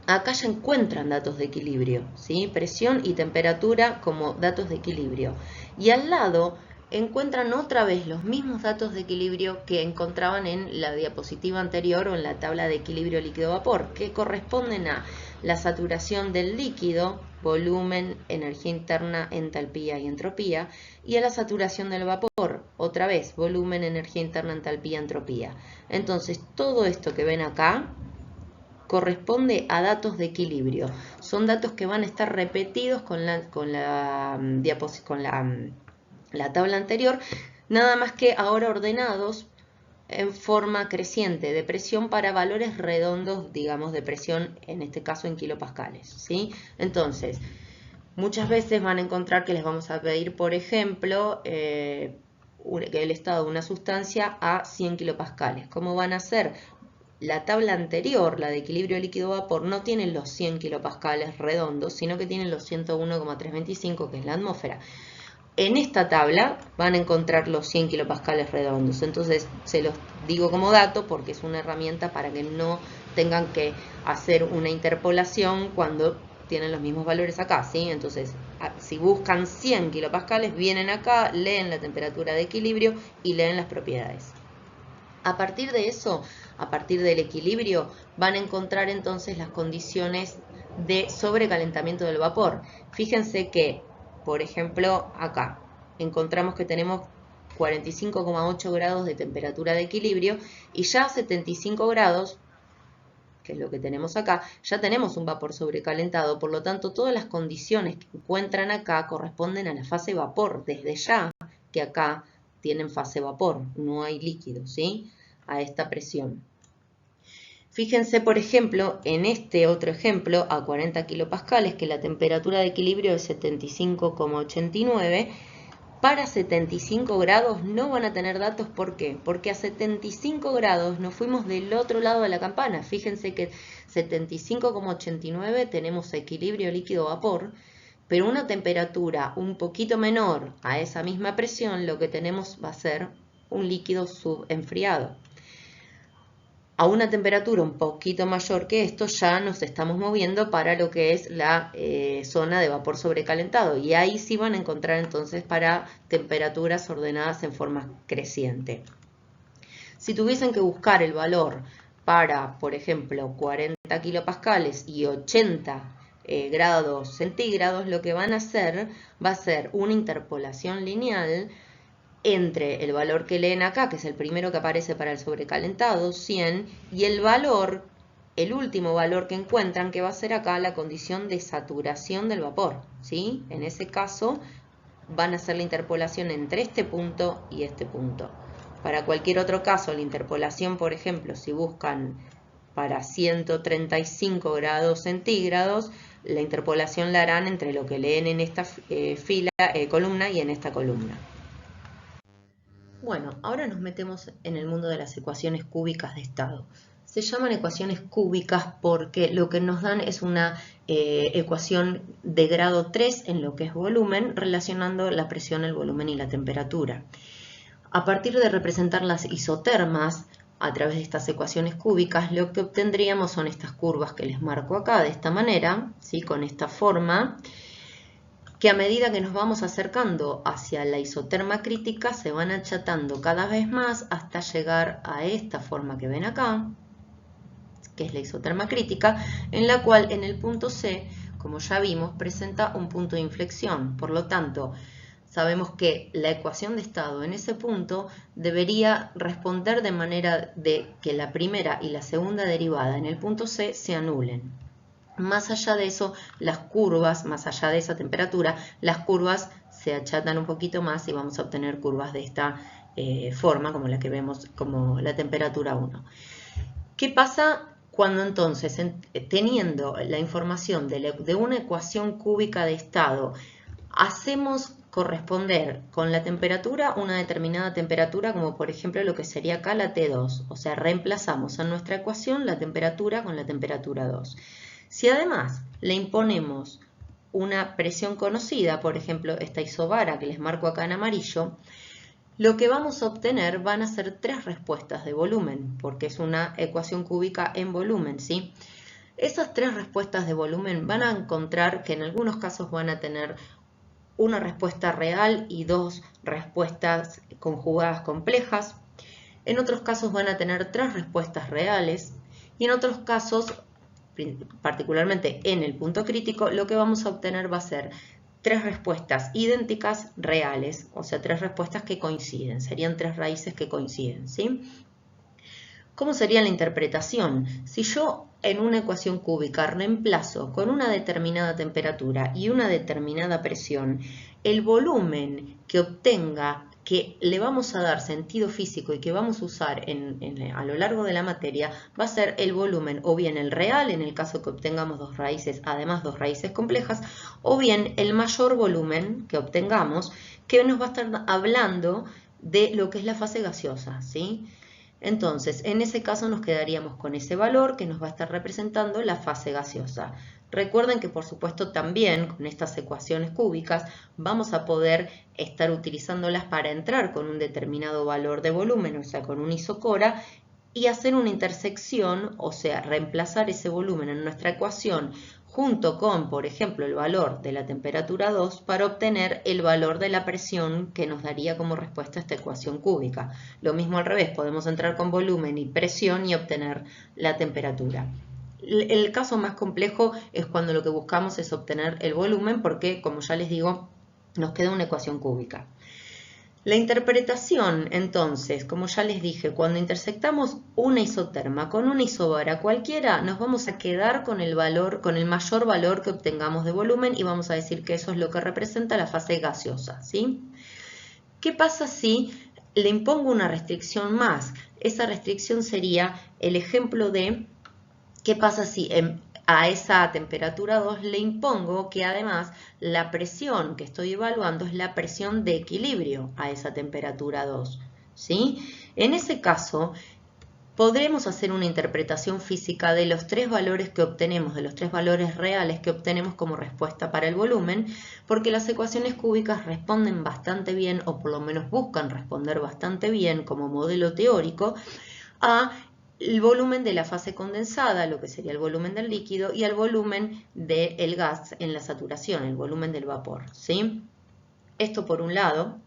S1: acá ya encuentran datos de equilibrio, ¿sí? Presión y temperatura como datos de equilibrio. Y al lado encuentran otra vez los mismos datos de equilibrio que encontraban en la diapositiva anterior o en la tabla de equilibrio líquido-vapor, que corresponden a la saturación del líquido, volumen, energía interna, entalpía y entropía, y a la saturación del vapor, otra vez, volumen, energía interna, entalpía, entropía. Entonces, todo esto que ven acá corresponde a datos de equilibrio. Son datos que van a estar repetidos con la tabla anterior, nada más que ahora ordenados en forma creciente de presión para valores redondos, digamos, de presión, en este caso en kilopascales, ¿sí? Entonces, muchas veces van a encontrar que les vamos a pedir, por ejemplo, el estado de una sustancia a 100 kilopascales. ¿Cómo van a hacer? La tabla anterior, la de equilibrio líquido-vapor, no tiene los 100 kilopascales redondos, sino que tienen los 101,325, que es la atmósfera. En esta tabla van a encontrar los 100 kilopascales redondos. Entonces se los digo como dato porque es una herramienta para que no tengan que hacer una interpolación cuando tienen los mismos valores acá, ¿sí? Entonces, si buscan 100 kilopascales, vienen acá, leen la temperatura de equilibrio y leen las propiedades. A partir de eso, a partir del equilibrio, van a encontrar entonces las condiciones de sobrecalentamiento del vapor. Fíjense que, por ejemplo, acá encontramos que tenemos 45,8 grados de temperatura de equilibrio y ya a 75 grados, que es lo que tenemos acá, ya tenemos un vapor sobrecalentado, por lo tanto todas las condiciones que encuentran acá corresponden a la fase vapor, desde ya que acá tienen fase vapor, no hay líquido, ¿sí? A esta presión. Fíjense, por ejemplo, en este otro ejemplo, a 40 kilopascales, que la temperatura de equilibrio es 75,89, para 75 grados no van a tener datos. ¿Por qué? Porque a 75 grados nos fuimos del otro lado de la campana. Fíjense que 75,89 tenemos equilibrio líquido-vapor, pero una temperatura un poquito menor a esa misma presión, lo que tenemos va a ser un líquido subenfriado. A una temperatura un poquito mayor que esto ya nos estamos moviendo para lo que es la zona de vapor sobrecalentado, y ahí sí van a encontrar entonces para temperaturas ordenadas en forma creciente. Si tuviesen que buscar el valor para, por ejemplo, 40 kilopascales y 80 grados centígrados, lo que van a hacer va a ser una interpolación lineal entre el valor que leen acá, que es el primero que aparece para el sobrecalentado, 100, y el valor, el último valor que encuentran, que va a ser acá la condición de saturación del vapor, ¿sí? En ese caso van a hacer la interpolación entre este punto y este punto. Para cualquier otro caso, la interpolación, por ejemplo, si buscan para 135 grados centígrados, la interpolación la harán entre lo que leen en esta columna y en esta columna. Bueno, ahora nos metemos en el mundo de las ecuaciones cúbicas de estado. Se llaman ecuaciones cúbicas porque lo que nos dan es una ecuación de grado 3 en lo que es volumen, relacionando la presión, el volumen y la temperatura. A partir de representar las isotermas a través de estas ecuaciones cúbicas, lo que obtendríamos son estas curvas que les marco acá de esta manera, ¿sí? Con esta forma, que a medida que nos vamos acercando hacia la isoterma crítica se van achatando cada vez más hasta llegar a esta forma que ven acá, que es la isoterma crítica, en la cual en el punto C, como ya vimos, presenta un punto de inflexión. Por lo tanto, sabemos que la ecuación de estado en ese punto debería responder de manera de que la primera y la segunda derivada en el punto C se anulen. Más allá de eso, las curvas, más allá de esa temperatura, las curvas se achatan un poquito más y vamos a obtener curvas de esta forma, como la que vemos como la temperatura 1. ¿Qué pasa cuando entonces, teniendo la información de una ecuación cúbica de estado, hacemos corresponder con la temperatura una determinada temperatura, como por ejemplo lo que sería acá la T2? O sea, reemplazamos en nuestra ecuación la temperatura con la temperatura 2. Si además le imponemos una presión conocida, por ejemplo esta isobara que les marco acá en amarillo, lo que vamos a obtener van a ser 3 respuestas de volumen, porque es una ecuación cúbica en volumen, ¿sí? Esas 3 respuestas de volumen van a encontrar que en algunos casos van a tener una respuesta real y 2 respuestas conjugadas complejas. En otros casos van a tener 3 respuestas reales y en otros casos, particularmente en el punto crítico, lo que vamos a obtener va a ser 3 respuestas idénticas reales, o sea, 3 respuestas que coinciden, serían 3 raíces que coinciden, ¿sí? ¿Cómo sería la interpretación? Si yo en una ecuación cúbica reemplazo con una determinada temperatura y una determinada presión, el volumen que obtenga, que le vamos a dar sentido físico y que vamos a usar a lo largo de la materia, va a ser el volumen o bien el real, en el caso que obtengamos 2 raíces, además 2 raíces complejas, o bien el mayor volumen que obtengamos, que nos va a estar hablando de lo que es la fase gaseosa, ¿sí? Entonces, en ese caso nos quedaríamos con ese valor que nos va a estar representando la fase gaseosa. Recuerden que, por supuesto, también con estas ecuaciones cúbicas vamos a poder estar utilizándolas para entrar con un determinado valor de volumen, o sea, con un isocora, y hacer una intersección, o sea, reemplazar ese volumen en nuestra ecuación junto con, por ejemplo, el valor de la temperatura 2 para obtener el valor de la presión que nos daría como respuesta a esta ecuación cúbica. Lo mismo al revés, podemos entrar con volumen y presión y obtener la temperatura. El caso más complejo es cuando lo que buscamos es obtener el volumen porque, como ya les digo, nos queda una ecuación cúbica. La interpretación, entonces, como ya les dije, cuando intersectamos una isoterma con una isobara cualquiera, nos vamos a quedar con el valor, con el mayor valor que obtengamos de volumen y vamos a decir que eso es lo que representa la fase gaseosa, ¿sí? ¿Qué pasa si le impongo una restricción más? Esa restricción sería el ejemplo de qué pasa si a esa temperatura 2 le impongo que además la presión que estoy evaluando es la presión de equilibrio a esa temperatura 2, ¿sí? En ese caso, podremos hacer una interpretación física de los tres valores que obtenemos, de los tres valores reales que obtenemos como respuesta para el volumen, porque las ecuaciones cúbicas responden bastante bien, o por lo menos buscan responder bastante bien como modelo teórico, a el volumen de la fase condensada, lo que sería el volumen del líquido, y al volumen del gas en la saturación, el volumen del vapor, ¿sí? Esto por un lado.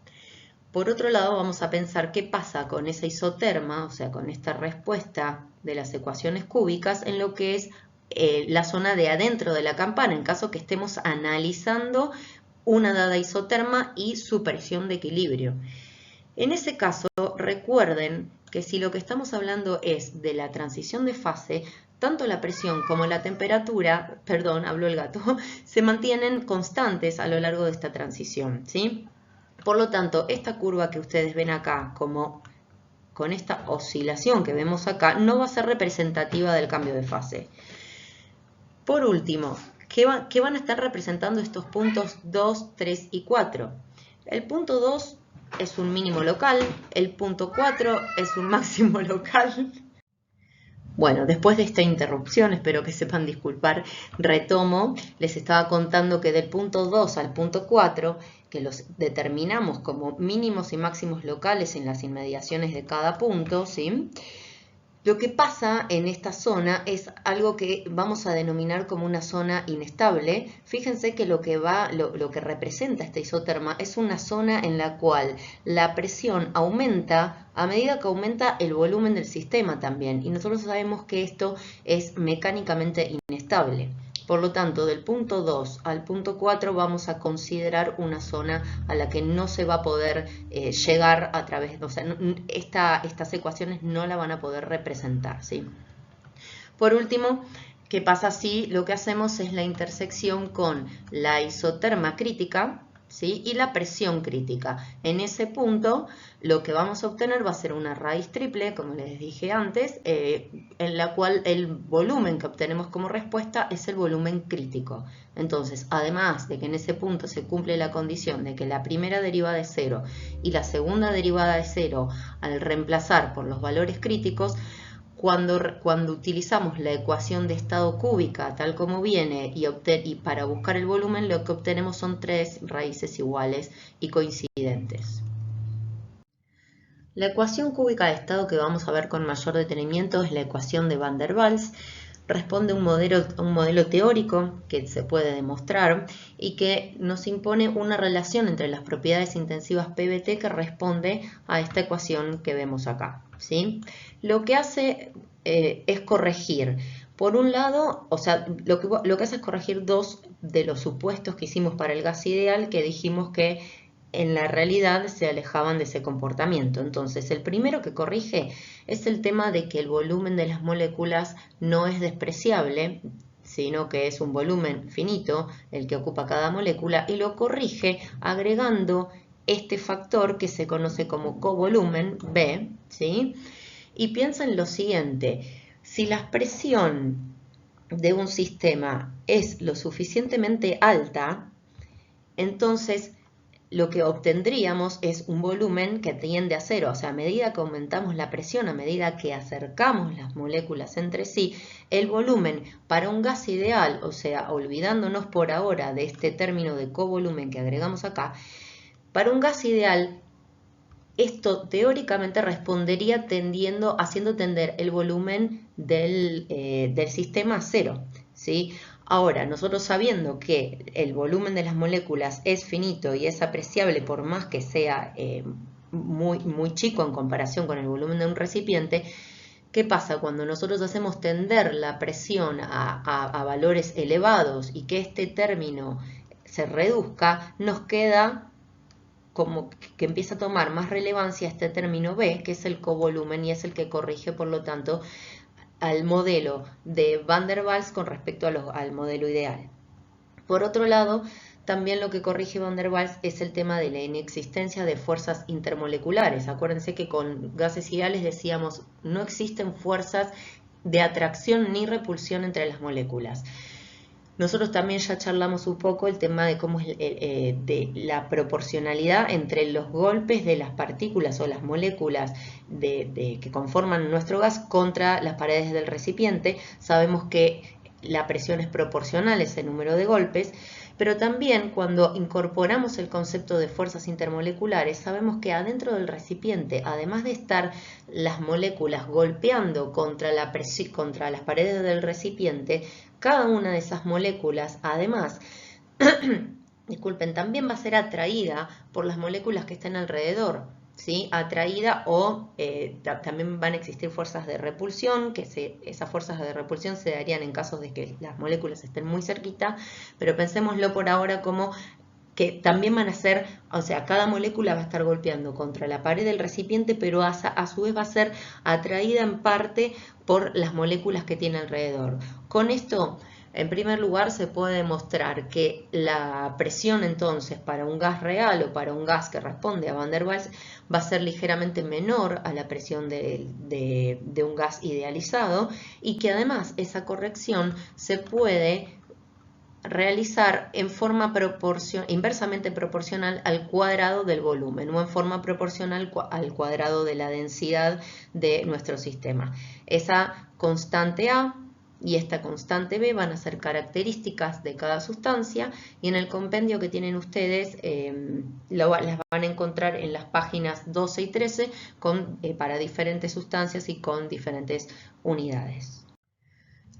S1: Por otro lado, vamos a pensar qué pasa con esa isoterma, o sea, con esta respuesta de las ecuaciones cúbicas en lo que es la zona de adentro de la campana, en caso que estemos analizando una dada isoterma y su presión de equilibrio. En ese caso, recuerden que si lo que estamos hablando es de la transición de fase, tanto la presión como la temperatura, perdón, habló el gato, se mantienen constantes a lo largo de esta transición, ¿sí? Por lo tanto, esta curva que ustedes ven acá, como con esta oscilación que vemos acá, no va a ser representativa del cambio de fase. Por último, ¿qué van a estar representando estos puntos 2, 3 y 4? El punto 2 es un mínimo local, el punto 4 es un máximo local. Bueno, después de esta interrupción, espero que sepan disculpar, retomo. Les estaba contando que del punto 2 al punto 4, que los determinamos como mínimos y máximos locales en las inmediaciones de cada punto, ¿sí? Lo que pasa en esta zona es algo que vamos a denominar como una zona inestable. Fíjense que lo que representa esta isoterma es una zona en la cual la presión aumenta a medida que aumenta el volumen del sistema también. Y nosotros sabemos que esto es mecánicamente inestable. Por lo tanto, del punto 2 al punto 4 vamos a considerar una zona a la que no se va a poder llegar a través, o sea, estas ecuaciones no la van a poder representar, ¿sí? Por último, ¿qué pasa si lo que hacemos es la intersección con la isoterma crítica, ¿sí? Y la presión crítica? En ese punto lo que vamos a obtener va a ser una raíz triple, como les dije antes, en la cual el volumen que obtenemos como respuesta es el volumen crítico. Entonces, además de que en ese punto se cumple la condición de que la primera derivada es 0 y la segunda derivada es 0 al reemplazar por los valores críticos, cuando utilizamos la ecuación de estado cúbica tal como viene y para buscar el volumen, lo que obtenemos son tres raíces iguales y coincidentes. La ecuación cúbica de estado que vamos a ver con mayor detenimiento es la ecuación de Van der Waals. Responde a un modelo teórico que se puede demostrar y que nos impone una relación entre las propiedades intensivas PBT que responde a esta ecuación que vemos acá, ¿sí? Lo que hace es corregir, por un lado, o sea, lo que hace es corregir dos de los supuestos que hicimos para el gas ideal, que dijimos que en la realidad se alejaban de ese comportamiento. Entonces, el primero que corrige es el tema de que el volumen de las moléculas no es despreciable, sino que es un volumen finito el que ocupa cada molécula, y lo corrige agregando este factor que se conoce como covolumen, B, ¿sí? Y piensa en lo siguiente: si la presión de un sistema es lo suficientemente alta, entonces lo que obtendríamos es un volumen que tiende a cero. O sea, a medida que aumentamos la presión, a medida que acercamos las moléculas entre sí, el volumen para un gas ideal, o sea, olvidándonos por ahora de este término de covolumen que agregamos acá, para un gas ideal, esto teóricamente respondería haciendo tender el volumen del sistema a cero, ¿sí? Ahora, nosotros sabiendo que el volumen de las moléculas es finito y es apreciable por más que sea muy chico en comparación con el volumen de un recipiente, ¿qué pasa? Cuando nosotros hacemos tender la presión a valores elevados y que este término se reduzca, nos queda como que empieza a tomar más relevancia este término B, que es el covolumen y es el que corrige, por lo tanto, al modelo de Van der Waals con respecto al modelo ideal. Por otro lado, también lo que corrige Van der Waals es el tema de la inexistencia de fuerzas intermoleculares. Acuérdense que con gases ideales decíamos no existen fuerzas de atracción ni repulsión entre las moléculas. Nosotros también ya charlamos un poco el tema de cómo es de la proporcionalidad entre los golpes de las partículas o las moléculas que conforman nuestro gas contra las paredes del recipiente. Sabemos que la presión es proporcional a ese número de golpes, pero también cuando incorporamos el concepto de fuerzas intermoleculares, sabemos que adentro del recipiente, además de estar las moléculas golpeando contra las paredes del recipiente, cada una de esas moléculas, además, disculpen, también va a ser atraída por las moléculas que estén alrededor, ¿sí? Atraída o también van a existir fuerzas de repulsión, esas fuerzas de repulsión se darían en casos de que las moléculas estén muy cerquita, pero pensémoslo por ahora como que también van a ser, o sea, cada molécula va a estar golpeando contra la pared del recipiente, pero a su vez va a ser atraída en parte por las moléculas que tiene alrededor. Con esto, en primer lugar, se puede demostrar que la presión entonces para un gas real o para un gas que responde a Van der Waals va a ser ligeramente menor a la presión de un gas idealizado y que además esa corrección se puede realizar en forma inversamente proporcional al cuadrado del volumen o en forma proporcional al cuadrado de la densidad de nuestro sistema. Esa constante A y esta constante B van a ser características de cada sustancia y en el compendio que tienen ustedes las van a encontrar en las páginas 12 y 13 para diferentes sustancias y con diferentes unidades.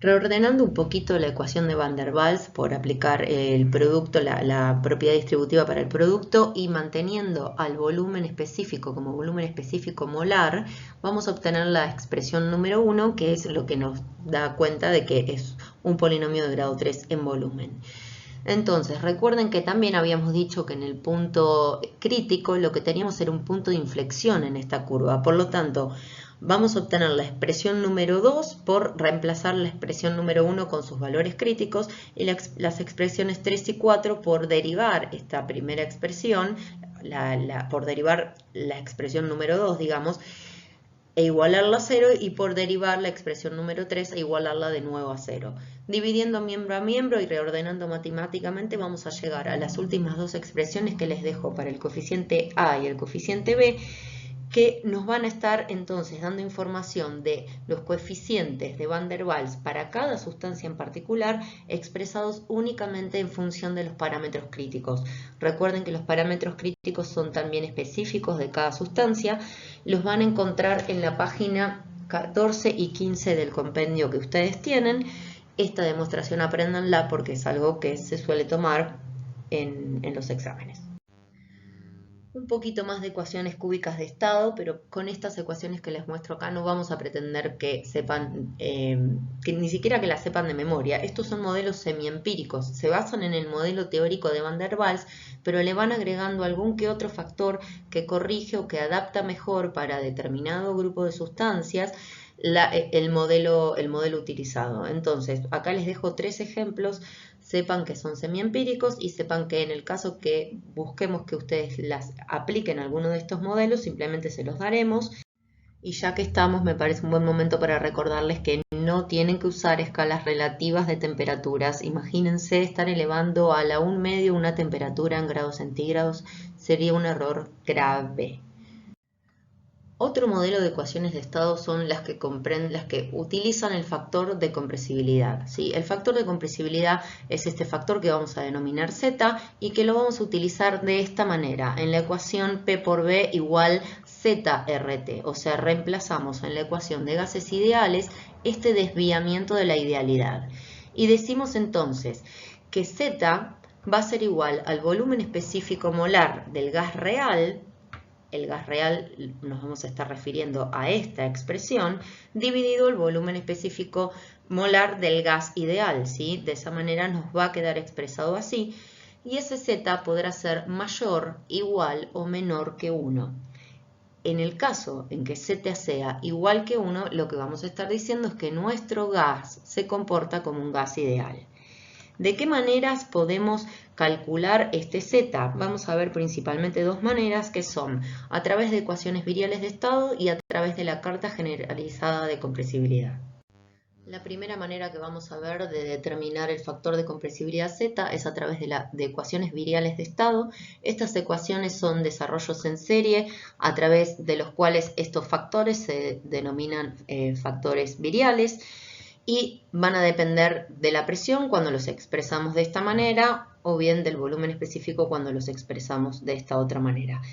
S1: Reordenando un poquito la ecuación de Van der Waals por aplicar el producto, la propiedad distributiva para el producto y manteniendo al volumen específico como volumen específico molar, vamos a obtener la expresión número 1, que es lo que nos da cuenta de que es un polinomio de grado 3 en volumen. Entonces, recuerden que también habíamos dicho que en el punto crítico lo que teníamos era un punto de inflexión en esta curva, por lo tanto, vamos a obtener la expresión número 2 por reemplazar la expresión número 1 con sus valores críticos y las expresiones 3 y 4 por derivar esta primera expresión, por derivar la expresión número 2, digamos, e igualarla a 0 y por derivar la expresión número 3 e igualarla de nuevo a 0. Dividiendo miembro a miembro y reordenando matemáticamente vamos a llegar a las últimas dos expresiones que les dejo para el coeficiente A y el coeficiente B, que nos van a estar entonces dando información de los coeficientes de Van der Waals para cada sustancia en particular expresados únicamente en función de los parámetros críticos. Recuerden que los parámetros críticos son también específicos de cada sustancia, los van a encontrar en la página 14 y 15 del compendio que ustedes tienen. Esta demostración apréndanla porque es algo que se suele tomar en los exámenes. Un poquito más de ecuaciones cúbicas de estado, pero con estas ecuaciones que les muestro acá no vamos a pretender que sepan, que ni siquiera que las sepan de memoria. Estos son modelos semiempíricos, se basan en el modelo teórico de Van der Waals, pero le van agregando algún que otro factor que corrige o que adapta mejor para determinado grupo de sustancias el modelo utilizado. Entonces, acá les dejo 3 ejemplos. Sepan que son semiempíricos y sepan que en el caso que busquemos que ustedes las apliquen a alguno de estos modelos, simplemente se los daremos. Y ya que estamos, me parece un buen momento para recordarles que no tienen que usar escalas relativas de temperaturas. Imagínense estar elevando a la 1/2 una temperatura en grados centígrados, sería un error grave. Otro modelo de ecuaciones de estado son las que utilizan el factor de compresibilidad, ¿sí? El factor de compresibilidad es este factor que vamos a denominar Z y que lo vamos a utilizar de esta manera. En la ecuación P por B igual ZRT, o sea, reemplazamos en la ecuación de gases ideales este desviamiento de la idealidad. Y decimos entonces que Z va a ser igual al volumen específico molar del gas real. El gas real nos vamos a estar refiriendo a esta expresión, dividido el volumen específico molar del gas ideal, ¿sí? De esa manera nos va a quedar expresado así. y ese Z podrá ser mayor, igual o menor que 1. En el caso en que Z sea igual que 1, lo que vamos a estar diciendo es que nuestro gas se comporta como un gas ideal. ¿De qué maneras podemos calcular este Z? Vamos a ver principalmente dos maneras, que son a través de ecuaciones viriales de estado y a través de la carta generalizada de compresibilidad. La primera manera que vamos a ver de determinar el factor de compresibilidad Z es a través de ecuaciones viriales de estado. Estas ecuaciones son desarrollos en serie a través de los cuales estos factores se denominan factores viriales y van a depender de la presión cuando los expresamos de esta manera o bien del volumen específico cuando los expresamos de esta otra manera.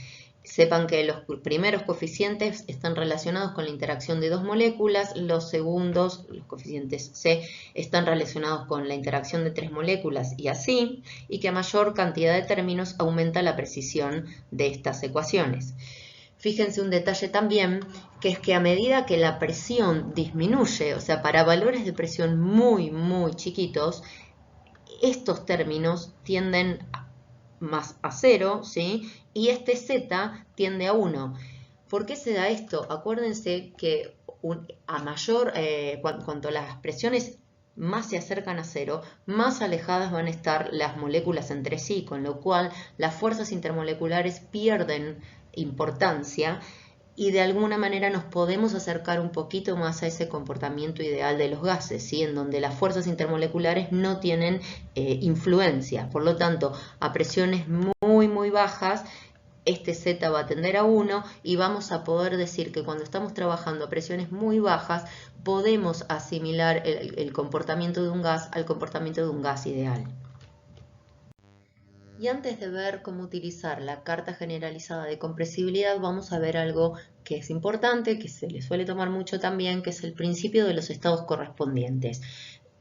S1: Sepan que los primeros coeficientes están relacionados con la interacción de dos moléculas, los segundos, los coeficientes C, están relacionados con la interacción de tres moléculas y así, y que a mayor cantidad de términos aumenta la precisión de estas ecuaciones. Fíjense un detalle también, que es que a medida que la presión disminuye, o sea, para valores de presión muy, muy chiquitos, estos términos tienden más a 0, ¿sí? Y este Z tiende a 1. ¿Por qué se da esto? Acuérdense que cuanto las presiones más se acercan a 0, más alejadas van a estar las moléculas entre sí, con lo cual las fuerzas intermoleculares pierden importancia y de alguna manera nos podemos acercar un poquito más a ese comportamiento ideal de los gases, ¿sí? En donde las fuerzas intermoleculares no tienen influencia. Por lo tanto, a presiones muy, muy bajas, este Z va a tender a 1 y vamos a poder decir que cuando estamos trabajando a presiones muy bajas, podemos asimilar el comportamiento de un gas al comportamiento de un gas ideal. Y antes de ver cómo utilizar la carta generalizada de compresibilidad, vamos a ver algo que es importante, que se le suele tomar mucho también, que es el principio de los estados correspondientes.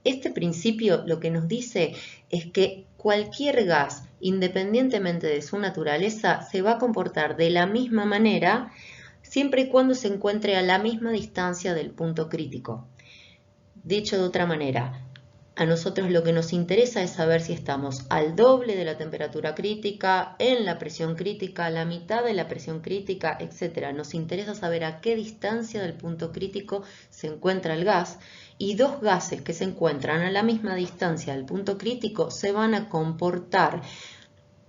S1: Este principio lo que nos dice es que cualquier gas, independientemente de su naturaleza, se va a comportar de la misma manera siempre y cuando se encuentre a la misma distancia del punto crítico. Dicho de otra manera, a nosotros lo que nos interesa es saber si estamos al doble de la temperatura crítica, en la presión crítica, a la mitad de la presión crítica, etc. Nos interesa saber a qué distancia del punto crítico se encuentra el gas, y dos gases que se encuentran a la misma distancia del punto crítico se van a comportar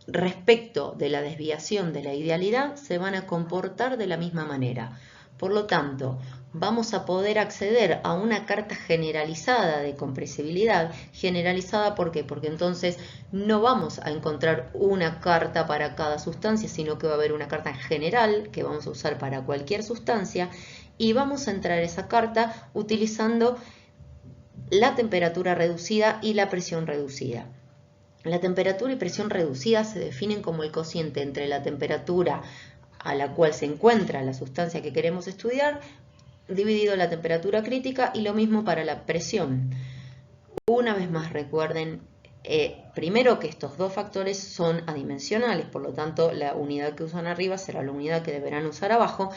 S1: respecto de la desviación de la idealidad, se van a comportar de la misma manera. Por lo tanto, vamos a poder acceder a una carta generalizada de compresibilidad. Generalizada, ¿por qué? Porque entonces no vamos a encontrar una carta para cada sustancia, sino que va a haber una carta general que vamos a usar para cualquier sustancia y vamos a entrar a esa carta utilizando la temperatura reducida y la presión reducida. La temperatura y presión reducida se definen como el cociente entre la temperatura a la cual se encuentra la sustancia que queremos estudiar, dividido la temperatura crítica, y lo mismo para la presión. Una vez más recuerden, primero que estos dos factores son adimensionales, por lo tanto la unidad que usan arriba será la unidad que deberán usar abajo.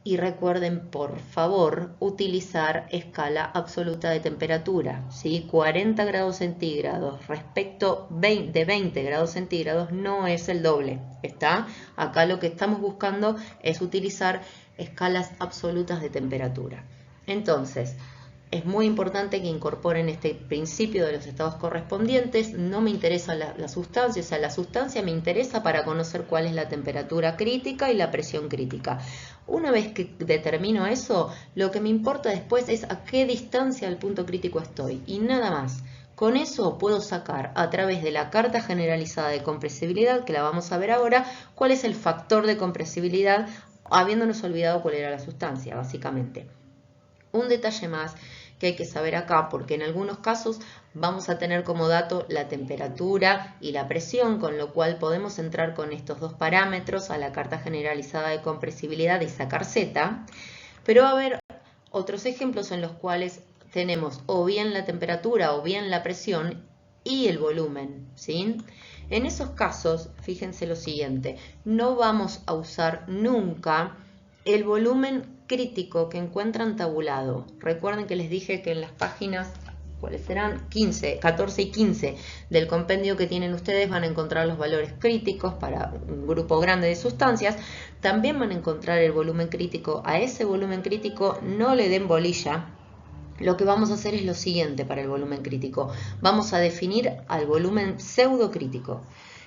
S1: Y recuerden, por favor, utilizar escala absoluta de temperatura, ¿sí? 40 grados centígrados respecto de 20 grados centígrados no es el doble, ¿está? Acá lo que estamos buscando es utilizar escalas absolutas de temperatura. Entonces, es muy importante que incorporen este principio de los estados correspondientes. No me interesa la sustancia, o sea, la sustancia me interesa para conocer cuál es la temperatura crítica y la presión crítica. Una vez que determino eso, lo que me importa después es a qué distancia del punto crítico estoy y nada más. Con eso puedo sacar a través de la carta generalizada de compresibilidad, que la vamos a ver ahora, cuál es el factor de compresibilidad, habiéndonos olvidado cuál era la sustancia, básicamente. Un detalle más que hay que saber acá, porque en algunos casos vamos a tener como dato la temperatura y la presión, con lo cual podemos entrar con estos dos parámetros a la carta generalizada de compresibilidad y sacar Z, pero va a haber otros ejemplos en los cuales tenemos o bien la temperatura o bien la presión y el volumen, ¿sí? En esos casos, fíjense lo siguiente, no vamos a usar nunca el volumen crítico que encuentran tabulado. Recuerden que les dije que en las páginas ¿cuáles serán? 15, 14 y 15 del compendio que tienen ustedes van a encontrar los valores críticos para un grupo grande de sustancias. También van a encontrar el volumen crítico. A ese volumen crítico no le den bolilla. Lo que vamos a hacer es lo siguiente para el volumen crítico. Vamos a definir al volumen pseudocrítico.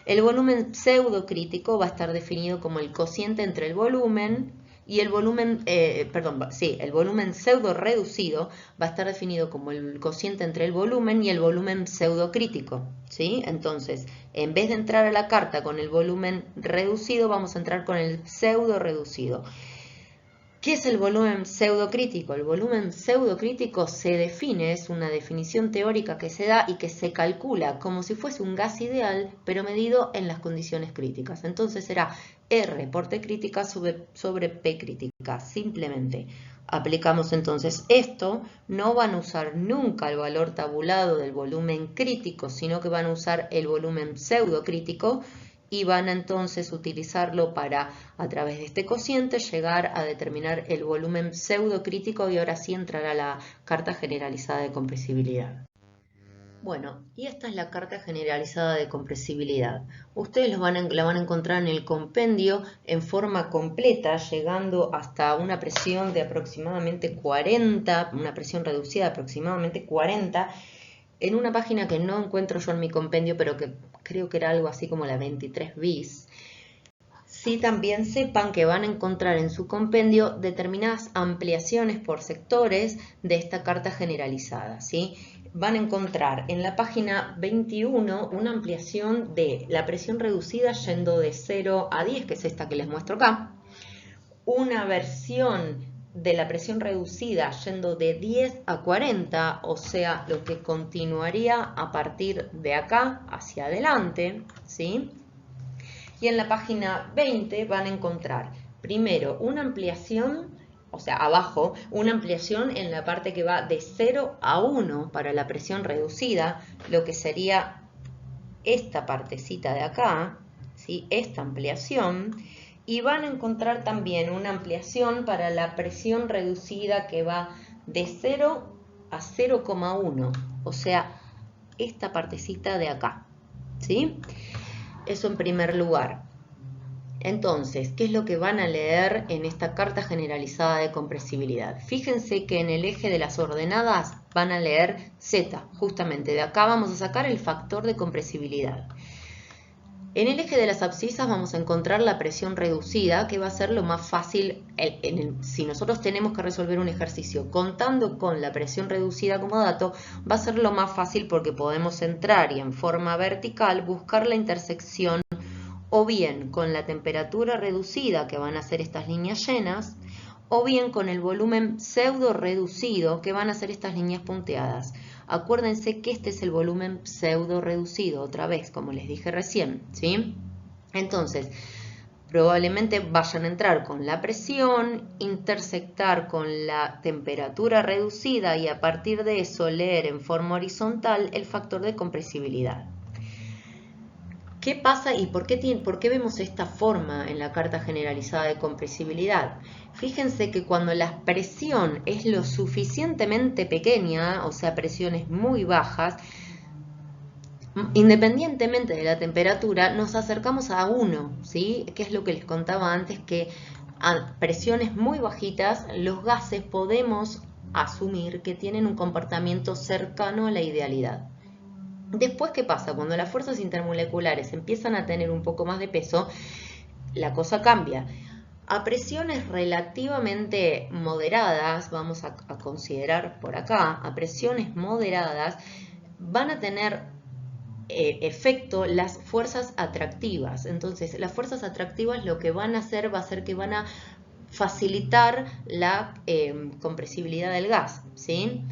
S1: El volumen pseudocrítico va a estar definido como el cociente entre el volumen y el volumen, el volumen pseudo reducido va a estar definido como el cociente entre el volumen y el volumen pseudocrítico, ¿sí? Entonces, en vez de entrar a la carta con el volumen reducido, vamos a entrar con el pseudo reducido. ¿Qué es el volumen pseudocrítico? El volumen pseudocrítico se define, es una definición teórica que se da y que se calcula como si fuese un gas ideal, pero medido en las condiciones críticas. Entonces será R por T crítica sobre P crítica, simplemente. Aplicamos entonces esto, no van a usar nunca el valor tabulado del volumen crítico, sino que van a usar el volumen pseudocrítico, y van a entonces utilizarlo para, a través de este cociente, llegar a determinar el volumen pseudocrítico y ahora sí entrará la carta generalizada de compresibilidad. Bueno, y esta es la carta generalizada de compresibilidad. Ustedes la van a encontrar en el compendio en forma completa, llegando hasta una presión de aproximadamente 40, una presión reducida de aproximadamente 40, en una página que no encuentro yo en mi compendio, pero que creo que era algo así como la 23 bis. Sí, también sepan que van a encontrar en su compendio determinadas ampliaciones por sectores de esta carta generalizada, ¿sí? Van a encontrar en la página 21 una ampliación de la presión reducida yendo de 0 a 10, que es esta que les muestro acá. Una versión de la presión reducida yendo de 10 a 40, o sea, lo que continuaría a partir de acá hacia adelante, ¿sí? Y en la página 20 van a encontrar primero una ampliación, o sea, abajo, una ampliación en la parte que va de 0 a 1 para la presión reducida, lo que sería esta partecita de acá, ¿sí? Esta ampliación. Y van a encontrar también una ampliación para la presión reducida que va de 0 a 0,1, o sea, esta partecita de acá, ¿sí? Eso en primer lugar. Entonces, ¿qué es lo que van a leer en esta carta generalizada de compresibilidad? Fíjense que en el eje de las ordenadas van a leer Z, justamente de acá vamos a sacar el factor de compresibilidad. En el eje de las abscisas vamos a encontrar la presión reducida, que va a ser lo más fácil. Si nosotros tenemos que resolver un ejercicio contando con la presión reducida como dato, va a ser lo más fácil porque podemos entrar y en forma vertical buscar la intersección o bien con la temperatura reducida, que van a ser estas líneas llenas, o bien con el volumen pseudo reducido, que van a ser estas líneas punteadas. Acuérdense que este es el volumen pseudo reducido, otra vez, como les dije recién, ¿sí? Entonces, probablemente vayan a entrar con la presión, intersectar con la temperatura reducida y a partir de eso leer en forma horizontal el factor de compresibilidad. ¿Qué pasa y por qué vemos esta forma en la carta generalizada de compresibilidad? Fíjense que cuando la presión es lo suficientemente pequeña, o sea, presiones muy bajas, independientemente de la temperatura, nos acercamos a 1, ¿sí? Que es lo que les contaba antes, que a presiones muy bajitas, los gases podemos asumir que tienen un comportamiento cercano a la idealidad. Después, ¿qué pasa? Cuando las fuerzas intermoleculares empiezan a tener un poco más de peso, la cosa cambia. A presiones relativamente moderadas, vamos a considerar por acá, a presiones moderadas, van a tener efecto las fuerzas atractivas. Entonces, las fuerzas atractivas lo que van a hacer va a ser que van a facilitar la compresibilidad del gas, ¿sí?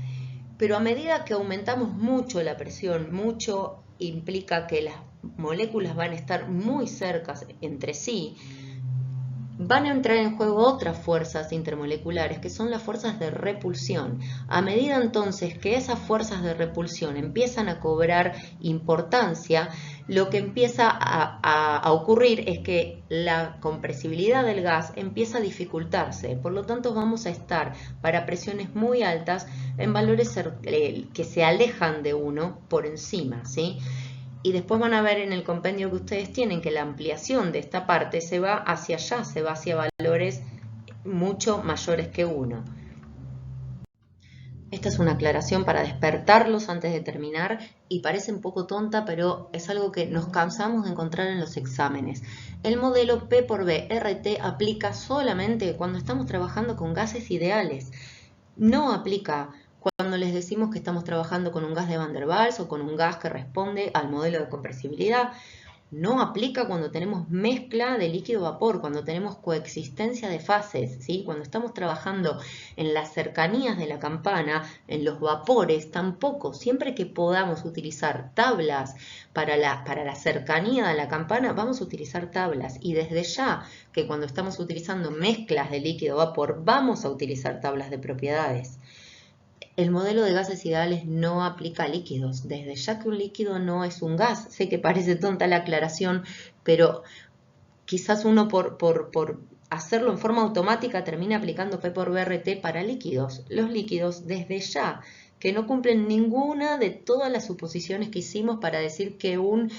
S1: Pero a medida que aumentamos mucho la presión, mucho implica que las moléculas van a estar muy cercas entre sí, van a entrar en juego otras fuerzas intermoleculares que son las fuerzas de repulsión. A medida entonces que esas fuerzas de repulsión empiezan a cobrar importancia, lo que empieza a ocurrir es que la compresibilidad del gas empieza a dificultarse. Por lo tanto, vamos a estar para presiones muy altas en valores que se alejan de 1 por encima, ¿sí? Y después van a ver en el compendio que ustedes tienen que la ampliación de esta parte se va hacia allá, se va hacia valores mucho mayores que 1. Esta es una aclaración para despertarlos antes de terminar y parece un poco tonta, pero es algo que nos cansamos de encontrar en los exámenes. El modelo P por B RT aplica solamente cuando estamos trabajando con gases ideales. No aplica cuando les decimos que estamos trabajando con un gas de Van der Waals o con un gas que responde al modelo de compresibilidad. No aplica cuando tenemos mezcla de líquido-vapor, cuando tenemos coexistencia de fases, ¿sí? Cuando estamos trabajando en las cercanías de la campana, en los vapores, tampoco. Siempre que podamos utilizar tablas para la cercanía de la campana, vamos a utilizar tablas. Y desde ya que cuando estamos utilizando mezclas de líquido-vapor, vamos a utilizar tablas de propiedades. El modelo de gases ideales no aplica a líquidos, desde ya que un líquido no es un gas. Sé que parece tonta la aclaración, pero quizás uno por hacerlo en forma automática termina aplicando P por BRT para líquidos. Los líquidos, desde ya, que no cumplen ninguna de todas las suposiciones que hicimos para decir que una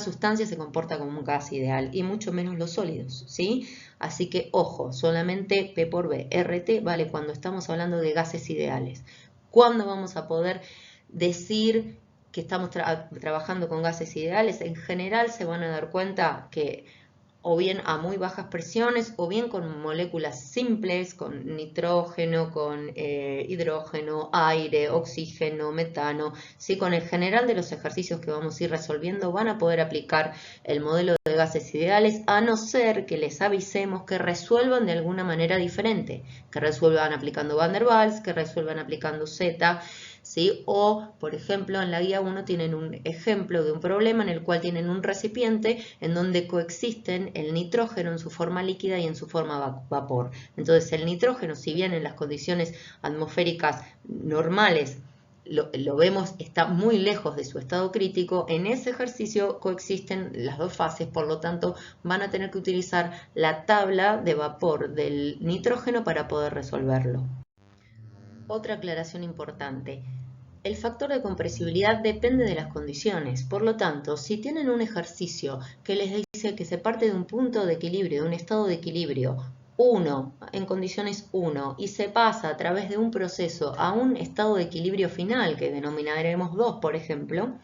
S1: sustancia se comporta como un gas ideal, y mucho menos los sólidos, ¿sí? Así que, ojo, solamente P por B, RT vale cuando estamos hablando de gases ideales. ¿Cuándo vamos a poder decir que estamos trabajando con gases ideales? En general se van a dar cuenta que o bien a muy bajas presiones, o bien con moléculas simples, con nitrógeno, con hidrógeno, aire, oxígeno, metano. ¿Sí? Con el general de los ejercicios que vamos a ir resolviendo van a poder aplicar el modelo de gases ideales, a no ser que les avisemos que resuelvan de alguna manera diferente, que resuelvan aplicando Van der Waals, que resuelvan aplicando Z, ¿sí? O, por ejemplo, en la guía 1 tienen un ejemplo de un problema en el cual tienen un recipiente en donde coexisten el nitrógeno en su forma líquida y en su forma vapor. Entonces, el nitrógeno, si bien en las condiciones atmosféricas normales lo vemos, está muy lejos de su estado crítico, en ese ejercicio coexisten las dos fases, por lo tanto van a tener que utilizar la tabla de vapor del nitrógeno para poder resolverlo. Otra aclaración importante. El factor de compresibilidad depende de las condiciones, por lo tanto, si tienen un ejercicio que les dice que se parte de un punto de equilibrio, de un estado de equilibrio 1, en condiciones 1, y se pasa a través de un proceso a un estado de equilibrio final, que denominaremos 2, por ejemplo,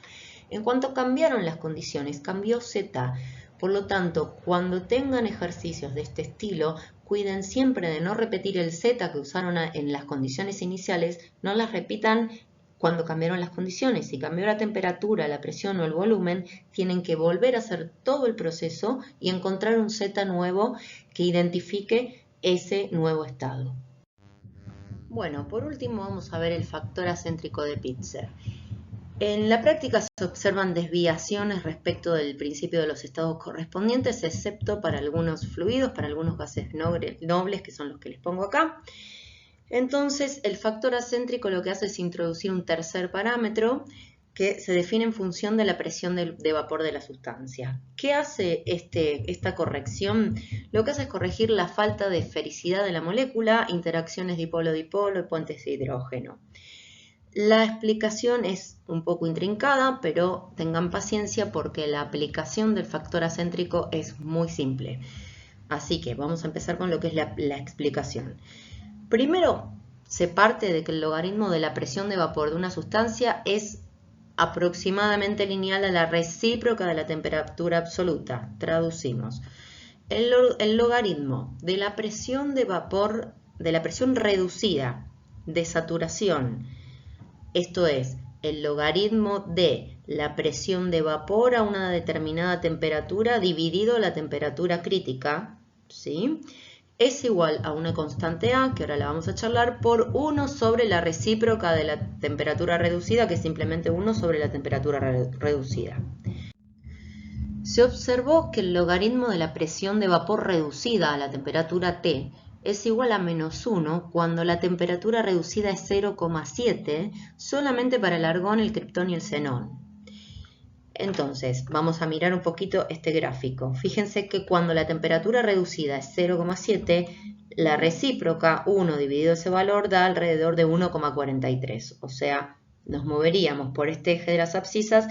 S1: en cuanto cambiaron las condiciones, cambió Z. Por lo tanto, cuando tengan ejercicios de este estilo, cuiden siempre de no repetir el Z que usaron en las condiciones iniciales, no las repitan cuando cambiaron las condiciones. Si cambió la temperatura, la presión o el volumen, tienen que volver a hacer todo el proceso y encontrar un Z nuevo que identifique ese nuevo estado. Bueno, por último vamos a ver el factor acéntrico de Pitzer. En la práctica se observan desviaciones respecto del principio de los estados correspondientes, excepto para algunos fluidos, para algunos gases nobles, que son los que les pongo acá. Entonces, el factor acéntrico lo que hace es introducir un tercer parámetro que se define en función de la presión de vapor de la sustancia. ¿Qué hace esta corrección? Lo que hace es corregir la falta de esfericidad de la molécula, interacciones dipolo-dipolo y puentes de hidrógeno. La explicación es un poco intrincada, pero tengan paciencia porque la aplicación del factor acéntrico es muy simple. Así que vamos a empezar con lo que es la explicación. Primero, se parte de que el logaritmo de la presión de vapor de una sustancia es aproximadamente lineal a la recíproca de la temperatura absoluta. Traducimos. El logaritmo de la presión de vapor, de la presión reducida de saturación, esto es, el logaritmo de la presión de vapor a una determinada temperatura dividido la temperatura crítica, ¿sí?, es igual a una constante A, que ahora la vamos a charlar, por 1 sobre la recíproca de la temperatura reducida, que es simplemente 1 sobre la temperatura reducida. Se observó que el logaritmo de la presión de vapor reducida a la temperatura T es igual a -1 cuando la temperatura reducida es 0,7 solamente para el argón, el criptón y el xenón. Entonces, vamos a mirar un poquito este gráfico. Fíjense que cuando la temperatura reducida es 0,7, la recíproca 1 dividido ese valor da alrededor de 1,43. O sea, nos moveríamos por este eje de las abscisas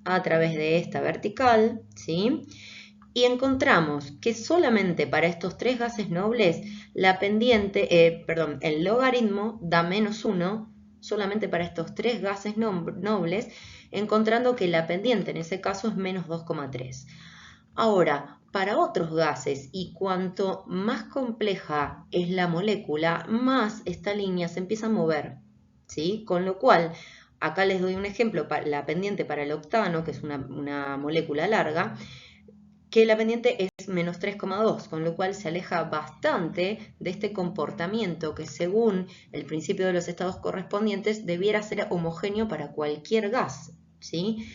S1: a través de esta vertical, ¿sí? Y encontramos que solamente para estos tres gases nobles, el logaritmo da -1, solamente para estos tres gases nobles, encontrando que la pendiente en ese caso es -2,3. Ahora, para otros gases, y cuanto más compleja es la molécula, más esta línea se empieza a mover, ¿sí? Con lo cual, acá les doy un ejemplo, la pendiente para el octano, que es una molécula larga, que la pendiente es -3,2, con lo cual se aleja bastante de este comportamiento que según el principio de los estados correspondientes debiera ser homogéneo para cualquier gas, ¿sí?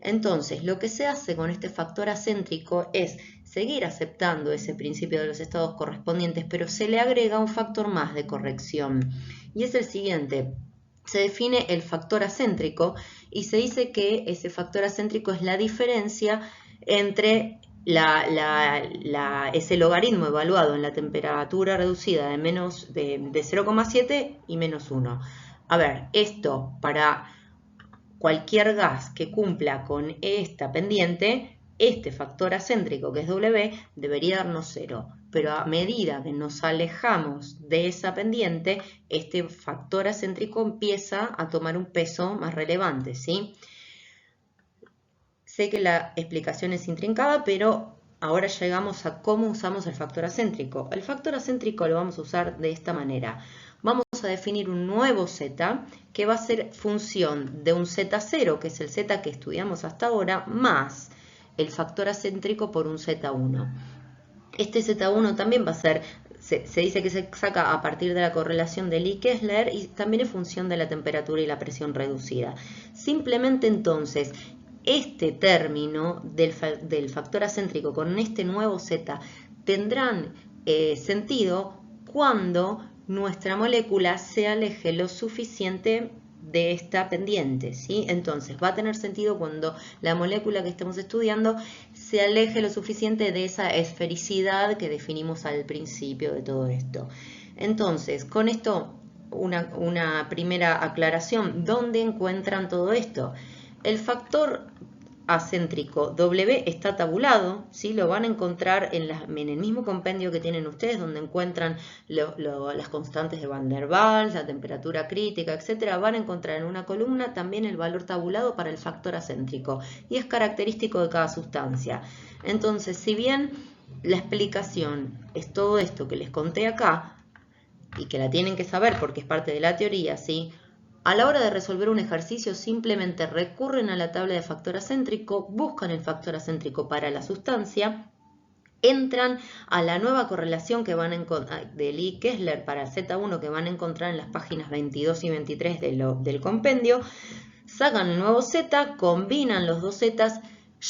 S1: Entonces, lo que se hace con este factor acéntrico es seguir aceptando ese principio de los estados correspondientes, pero se le agrega un factor más de corrección, y es el siguiente. Se define el factor acéntrico y se dice que ese factor acéntrico es la diferencia entre ese logaritmo evaluado en la temperatura reducida de 0,7 y -1. A ver, esto para cualquier gas que cumpla con esta pendiente, este factor acéntrico que es W debería darnos 0. Pero a medida que nos alejamos de esa pendiente, este factor acéntrico empieza a tomar un peso más relevante, ¿sí? Sé que la explicación es intrincada, pero ahora llegamos a cómo usamos el factor acéntrico. El factor acéntrico lo vamos a usar de esta manera. Vamos a definir un nuevo z que va a ser función de un z0, que es el z que estudiamos hasta ahora, más el factor acéntrico por un z1. Este z1 también va a ser, se dice que se saca a partir de la correlación de Lie-Kessler y también es función de la temperatura y la presión reducida. Simplemente entonces, este término del factor acéntrico con este nuevo z tendrán sentido cuando nuestra molécula se aleje lo suficiente de esta pendiente, ¿sí? Entonces va a tener sentido cuando la molécula que estemos estudiando se aleje lo suficiente de esa esfericidad que definimos al principio de todo esto. Entonces, con esto una primera aclaración. ¿Dónde encuentran todo esto? El factor acéntrico W está tabulado, ¿sí? Lo van a encontrar en el mismo compendio que tienen ustedes, donde encuentran las constantes de Van der Waals, la temperatura crítica, etc. Van a encontrar en una columna también el valor tabulado para el factor acéntrico y es característico de cada sustancia. Entonces, si bien la explicación es todo esto que les conté acá y que la tienen que saber porque es parte de la teoría, ¿sí? A la hora de resolver un ejercicio simplemente recurren a la tabla de factor acéntrico, buscan el factor acéntrico para la sustancia, entran a la nueva correlación que van a encontrar de Lie-Kessler para Z1 que van a encontrar en las páginas 22 y 23 del compendio, sacan el nuevo Z, combinan los dos Z's,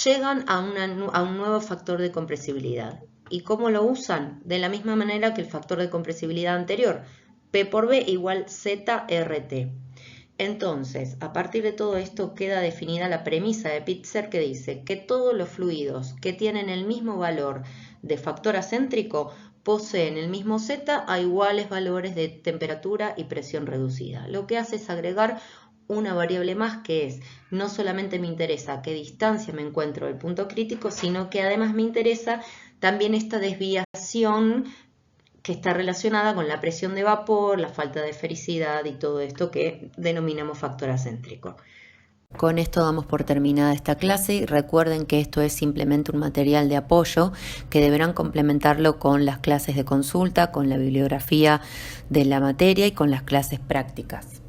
S1: llegan a un nuevo factor de compresibilidad. ¿Y cómo lo usan? De la misma manera que el factor de compresibilidad anterior, P por B igual ZRT. Entonces, a partir de todo esto queda definida la premisa de Pitzer que dice que todos los fluidos que tienen el mismo valor de factor acéntrico poseen el mismo Z a iguales valores de temperatura y presión reducida. Lo que hace es agregar una variable más que es, no solamente me interesa a qué distancia me encuentro del punto crítico, sino que además me interesa también esta desviación que está relacionada con la presión de vapor, la falta de esfericidad y todo esto que denominamos factor acéntrico.
S2: Con esto damos por terminada esta clase y recuerden que esto es simplemente un material de apoyo que deberán complementarlo con las clases de consulta, con la bibliografía de la materia y con las clases prácticas.